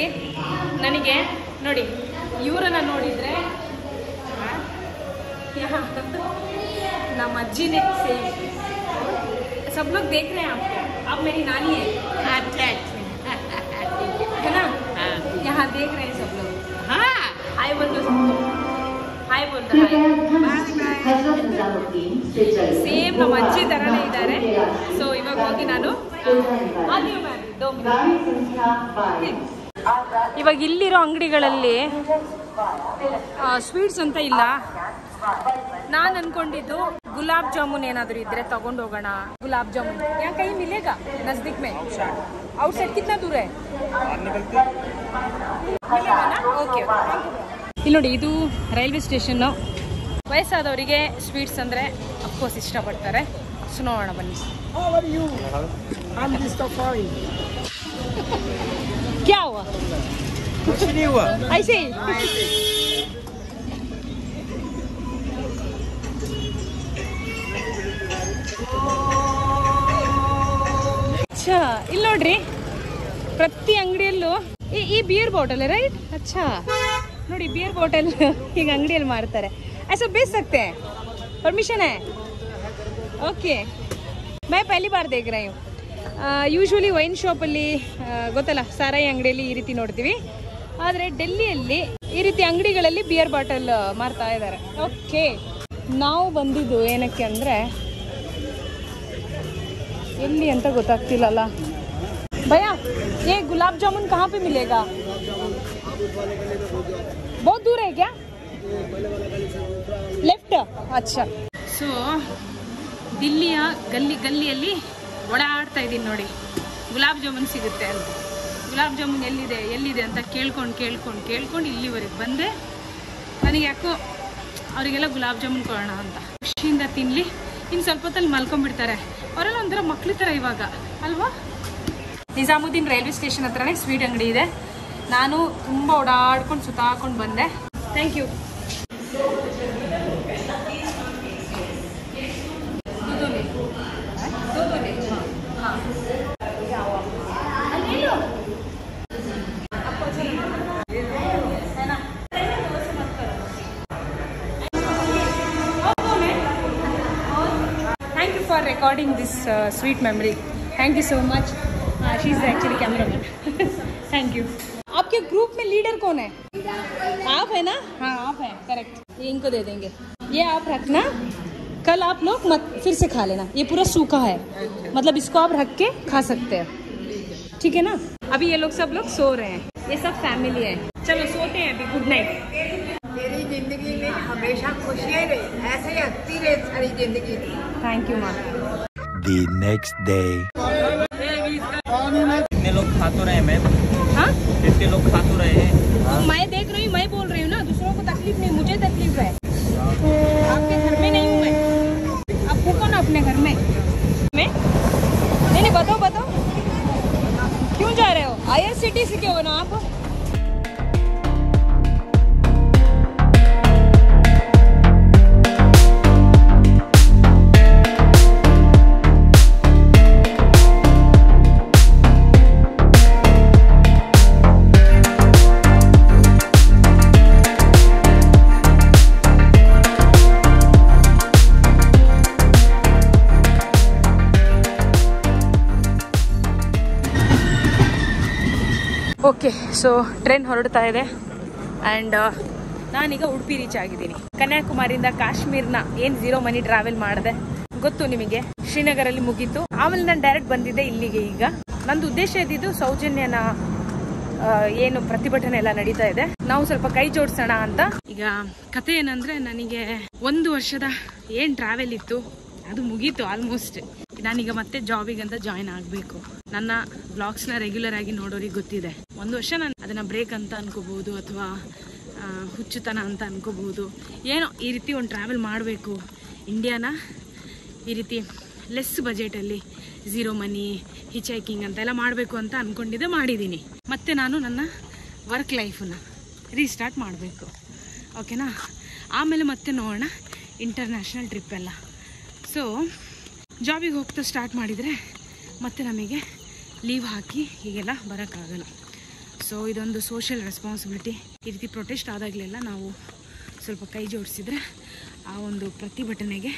ನನಗೆ ನೋಡಿ, ಇವರನ್ನು ನೋಡಿದರೆ ನಮ್ಮ ಅಜ್ಜಿನೇ ಸೇಮ್. सब लोग देख रहे हैं आपको, आप मेरी नानी है। है ना? यहाँ देख रहे हैं सब लोग. हाँ हाय बोल दो सबको, हाय बोल दो. ಸೇಮ್ ನಮ್ಮ ಅಜ್ಜಿ ಥರನೇ ಇದ್ದಾರೆ. ಸೊ ಇವಾಗ ಹೋಗಿ ನಾನು ಇವಾಗ ಇಲ್ಲಿರೋ ಅಂಗಡಿಗಳಲ್ಲಿ ಸ್ವೀಟ್ಸ್ ಅಂತ ಇಲ್ಲ. ನಾನು ಅನ್ಕೊಂಡಿದ್ದು ಗುಲಾಬ್ ಜಾಮೂನ್ ಏನಾದ್ರು ಇದ್ರೆ ತಗೊಂಡು ಹೋಗೋಣ. ಗುಲಾಬ್ ಜಾಮೂನ್ यहाँ कहीं मिलेगा नजदीक में? आउटसाइड कितना दूर है? ಓಕೆ. ಇಲ್ಲಿ ನೋಡಿ, ಇದು ರೈಲ್ವೆ ಸ್ಟೇಷನ್. ವಯಸ್ಸಾದವರಿಗೆ ಸ್ವೀಟ್ಸ್ ಅಂದ್ರೆ ಅಫ್ಕೋರ್ಸ್ ಇಷ್ಟಪಡ್ತಾರೆ. ಸೊ ನೋಡೋಣ ಬನ್ನಿ. क्या हुआ? कुछ नहीं हुआ. ऐसे ही. अच्छा, ಇಲ್ಲಿ ನೋಡ್ರಿ, ಪ್ರತಿ ಅಂಗಡಿಯಲ್ಲೂ ಈ ಬಿಯರ್ ಬಾಟಲ್ ರೈಟ್. अच्छा ನೋಡಿ, ಬಿಯರ್ ಬಾಟಲ್ ಈಗ ಅಂಗಡಿಯಲ್ಲಿ ಮಾರ್ತಾರೆ. ऐसा बेच सकते हैं? परमिशन है? ओके. मैं पहली बार देख रही हूँ. ಯೂಶ್ವಲಿ ವೈನ್ ಶಾಪಲ್ಲಿ ಗೊತ್ತಲ್ಲ, ಸಾರಾಯಿ ಅಂಗಡಿಯಲ್ಲಿ ಈ ರೀತಿ ನೋಡ್ತೀವಿ. ಆದರೆ ಡೆಲ್ಲಿಯಲ್ಲಿ ಈ ರೀತಿ ಅಂಗಡಿಗಳಲ್ಲಿ ಬಿಯರ್ ಬಾಟಲ್ ಮಾರ್ತಾ ಇದ್ದಾರೆ. ಓಕೆ, ನಾವು ಬಂದಿದ್ದು ಏನಕ್ಕೆ ಅಂದರೆ ಎಲ್ಲಿ ಅಂತ ಗೊತ್ತಾಗ್ತಿಲ್ಲಲ್ಲ. भैया ये गुलाब जामुन कहाँ पे मिलेगा? बहुत दूर है क्या? लेफ्ट. अच्छा. ಸೊ ದಿಲ್ಲಿಯ ಗಲ್ಲಿಯಲ್ಲಿ ಓಡಾಡ್ತಾ ಇದ್ದೀನಿ ನೋಡಿ, ಗುಲಾಬ್ ಜಾಮೂನ್ ಸಿಗುತ್ತೆ ಅಂತ. ಗುಲಾಬ್ ಜಾಮೂನ್ ಎಲ್ಲಿದೆ ಅಂತ ಕೇಳ್ಕೊಂಡು ಇಲ್ಲಿವರೆಗೆ ಬಂದೆ. ನನಗೆ ಯಾಕೋ ಅವರಿಗೆಲ್ಲ ಗುಲಾಬ್ ಜಾಮೂನ್ ಕೊಡೋಣ ಅಂತ. ಖುಷಿಯಿಂದ ತಿನ್ನಲಿ. ಇನ್ನು ಸ್ವಲ್ಪ ಹೊತ್ತಲ್ಲಿ ಮಲ್ಕೊಂಡ್ಬಿಡ್ತಾರೆ. ಅವರೆಲ್ಲ ಒಂಥರ ಮಕ್ಳ ಥರ ಇವಾಗ ಅಲ್ವಾ. ನಿಜಾಮುದ್ದೀನ್ ರೈಲ್ವೆ ಸ್ಟೇಷನ್ ಹತ್ರನೇ ಸ್ವೀಟ್ ಅಂಗಡಿ ಇದೆ. ನಾನು ತುಂಬ ಓಡಾಡ್ಕೊಂಡು ಸುತ್ತಾಕೊಂಡು ಬಂದೆ. Thank you. For recording this sweet memory. Thank you so much. She is actually cameraman. Thank you. आपके ग्रुप में लीडर कौन है? आप है ना? हाँ आप हैं, करेक्ट. ये इनको दे देंगे. ये आप रखना, कल आप लोग मत फिर से खा लेना. ये पूरा सूखा है, मतलब इसको आप रख के खा सकते हैं. ठीक है ना? अभी ये लोग सब लोग सो रहे हैं. ये सब फैमिली है. चलो सोते हैं अभी. Good night. तेरी जिंदगी में हमेशा खुशियाँ रहे, ऐसे ही हंसती रहे सारी जिंदगी. थैंक यू माँ. The next day. कितने लोग खा तो रहे मैम? हाँ, कितने लोग खा तो रहे हैं? तो मैं देख रही हूँ, मैं बोल रही हूँ ना, दूसरों को तकलीफ नहीं, मुझे तकलीफ है. आपके घर में नहीं हूँ मैं. आप फूको ना अपने घर में. मैं नहीं बताओ क्यों जा रहे हो? IRCTC के हो ना आप? ಓಕೆ, ಸೊ ಟ್ರೈನ್ ಹೊರಡ್ತಾ ಇದೆ ಆ್ಯಂಡ್ ನಾನೀಗ ಉಡುಪಿ ರೀಚ್ ಆಗಿದ್ದೀನಿ. ಕನ್ಯಾಕುಮಾರಿಯಿಂದ ಕಾಶ್ಮೀರ್ನ ಏನು 0 ಮನಿ ಟ್ರಾವೆಲ್ ಮಾಡಿದೆ ಗೊತ್ತು ನಿಮಗೆ. ಶ್ರೀನಗರಲ್ಲಿ ಮುಗೀತು. ಆಮೇಲೆ ನಾನು ಡೈರೆಕ್ಟ್ ಬಂದಿದ್ದೆ ಇಲ್ಲಿಗೆ. ಈಗ ನಂದು ಉದ್ದೇಶ ಇದ್ದಿದ್ದು ಸೌಜನ್ಯನ ಏನು ಪ್ರತಿಭಟನೆ ಎಲ್ಲ ನಡೀತಾ ಇದೆ, ನಾವು ಸ್ವಲ್ಪ ಕೈ ಜೋಡಿಸೋಣ ಅಂತ. ಈಗ ಕತೆ ಏನಂದ್ರೆ, ನನಗೆ 1 ವರ್ಷದ ಏನು ಟ್ರಾವೆಲ್ ಇತ್ತು ಅದು ಮುಗೀತು ಆಲ್ಮೋಸ್ಟ್. ನಾನೀಗ ಮತ್ತೆ ಜಾಬಿಗಂತ ಜಾಯಿನ್ ಆಗಬೇಕು. ನನ್ನ ಬ್ಲಾಗ್ಸ್ನ ರೆಗ್ಯುಲರ್ ಆಗಿ ನೋಡೋರಿಗೆ ಗೊತ್ತಿದೆ, 1 ವರ್ಷ ನಾನು ಅದನ್ನ ಬ್ರೇಕ್ ಅಂತ ಅನ್ಕೋಬಹುದು ಅಥವಾ ಹುಚ್ಚುತನ ಅಂತ ಅನ್ಕೋಬಹುದು. ಏನೋ ಈ ರೀತಿ ಒಂದು ಟ್ರಾವೆಲ್ ಮಾಡಬೇಕು, ಇಂಡಿಯಾನ ಈ ರೀತಿ ಲೆಸ್ ಬಜೆಟಲ್ಲಿ 0 ಮನಿ ಹಿಚ್ ಹೈಕಿಂಗ್ ಅಂತೆಲ್ಲ ಮಾಡಬೇಕು ಅಂತ ಅಂದ್ಕೊಂಡಿದ್ದೆ, ಮಾಡಿದ್ದೀನಿ. ಮತ್ತೆ ನಾನು ನನ್ನ ವರ್ಕ್ ಲೈಫನ್ನ ರೀಸ್ಟಾರ್ಟ್ ಮಾಡಬೇಕು. ಓಕೆನಾ? ಆಮೇಲೆ ಮತ್ತೆ ನೋಡೋಣ ಇಂಟರ್ನ್ಯಾಷನಲ್ ಟ್ರಿಪ್ ಎಲ್ಲ. ಸೊ ಜಾಬಿಗೆ ಹೋಗ್ತಾ ಸ್ಟಾರ್ಟ್ ಮಾಡಿದರೆ ಮತ್ತೆ ನಮಗೆ ಲೀವ್ ಹಾಕಿ ಹೀಗೆಲ್ಲ ಬರೋಕ್ಕಾಗಲ್ಲ. ಸೊ ಇದೊಂದು ಸೋಷಿಯಲ್ ರೆಸ್ಪಾನ್ಸಿಬಿಲಿಟಿ. ಈ ರೀತಿ ಪ್ರೊಟೆಸ್ಟ್ ಆದಾಗಲೆಲ್ಲ ನಾವು ಸ್ವಲ್ಪ ಕೈ ಜೋಡಿಸಿದ್ರೆ ಆ ಒಂದು ಪ್ರತಿಭಟನೆಗೆ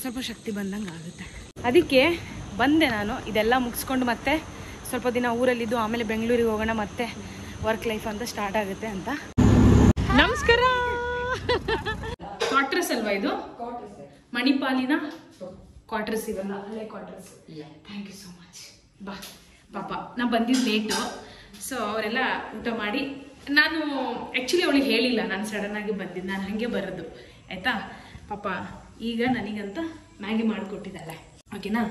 ಸ್ವಲ್ಪ ಶಕ್ತಿ ಬಂದಂಗೆ ಆಗುತ್ತೆ. ಅದಕ್ಕೆ ಬಂದೆ ನಾನು. ಇದೆಲ್ಲ ಮುಗಿಸ್ಕೊಂಡು ಮತ್ತೆ ಸ್ವಲ್ಪ ದಿನ ಊರಲ್ಲಿದ್ದು ಆಮೇಲೆ ಬೆಂಗಳೂರಿಗೆ ಹೋಗೋಣ, ಮತ್ತೆ ವರ್ಕ್ ಲೈಫ್ ಅಂತ ಸ್ಟಾರ್ಟ್ ಆಗುತ್ತೆ ಅಂತ. ನಮಸ್ಕಾರ. ಕ್ವಾರ್ಟರ್ಸ್ ಅಲ್ವಾ ಇದು? ಮಣಿಪಾಲಿನ ಕ್ವಾರ್ಟರ್ಸ್ ಇವೆಲ್ಲ ಹಳೆ quarters. Thank you so much. ಬಾ ಪಾಪ ನಾ ಬಂದಿದ್ದು ಲೇಟು. ಸೊ ಅವರೆಲ್ಲ ಊಟ ಮಾಡಿ, ನಾನು ಆ್ಯಕ್ಚುಲಿ ಅವಳಿಗೆ ಹೇಳಿಲ್ಲ ನಾನು ಸಡನ್ನಾಗಿ ಬಂದಿದ್ದು, ನಾನು ಹಾಗೆ ಬರೋದು ಆಯಿತಾ. ಪಾಪ ಈಗ ನನಗಂತ ಮ್ಯಾಗಿ ಮಾಡಿಕೊಟ್ಟಿದ್ದಾಳೆ, ಓಕೆನಾ.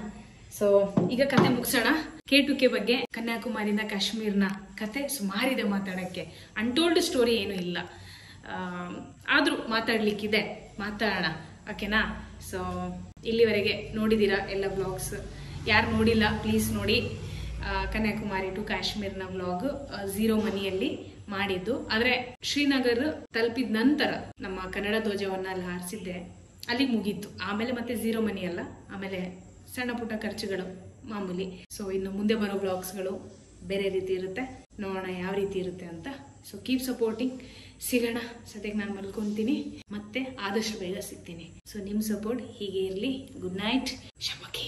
ಸೊ ಈಗ ಕತೆ ಮುಗಿಸೋಣ. K2K ಬಗ್ಗೆ, ಕನ್ಯಾಕುಮಾರಿಯಿಂದ ಕಾಶ್ಮೀರ್ನ ಕತೆ ಸುಮಾರಿದೆ ಮಾತಾಡೋಕ್ಕೆ. ಅನ್ಟೋಲ್ಡ್ ಸ್ಟೋರಿ ಏನೂ ಇಲ್ಲ, ಆದರೂ ಮಾತಾಡ್ಲಿಕ್ಕಿದೆ, ಮಾತಾಡೋಣ ಓಕೆನಾ. ಸೊ ಇಲ್ಲಿವರೆಗೆ ನೋಡಿದ್ದೀರಾ ಎಲ್ಲ ವ್ಲಾಗ್ಸ್. ಯಾರು ನೋಡಿಲ್ಲ ಪ್ಲೀಸ್ ನೋಡಿ. ಕನ್ಯಾಕುಮಾರಿ ಟು ಕಾಶ್ಮೀರ್ನ ವ್ಲಾಗ್ 0 ಮನಿಯಲ್ಲಿ ಮಾಡಿದ್ದು. ಆದರೆ ಶ್ರೀನಗರ್ ತಲುಪಿದ ನಂತರ ನಮ್ಮ ಕನ್ನಡ ಧ್ವಜವನ್ನ ಅಲ್ಲಿ ಹಾರಿಸಿದ್ದೆ, ಅಲ್ಲಿಗೆ ಮುಗೀತು. ಆಮೇಲೆ ಮತ್ತೆ 0 ಮನಿ ಅಲ್ಲ, ಆಮೇಲೆ ಸಣ್ಣ ಪುಟ್ಟ ಖರ್ಚುಗಳು ಮಾಮೂಲಿ. ಸೊ ಇನ್ನು ಮುಂದೆ ಬರೋ ವ್ಲಾಗ್ಸ್ಗಳು ಬೇರೆ ರೀತಿ ಇರುತ್ತೆ, ನೋಡೋಣ ಯಾವ ರೀತಿ ಇರುತ್ತೆ ಅಂತ. So keep supporting. ಸಿಗೋಣ. ಸದ್ಯಕ್ಕೆ ನಾನು ಮಲ್ಕೊಂತೀನಿ, ಮತ್ತೆ ಆದಷ್ಟು ಬೇಗ ಸಿಗ್ತೀನಿ. ಸೊ ನಿಮ್ಮ ಸಪೋರ್ಟ್ ಹೀಗೆ ಇರಲಿ. Good night. ಶಬಕಿ.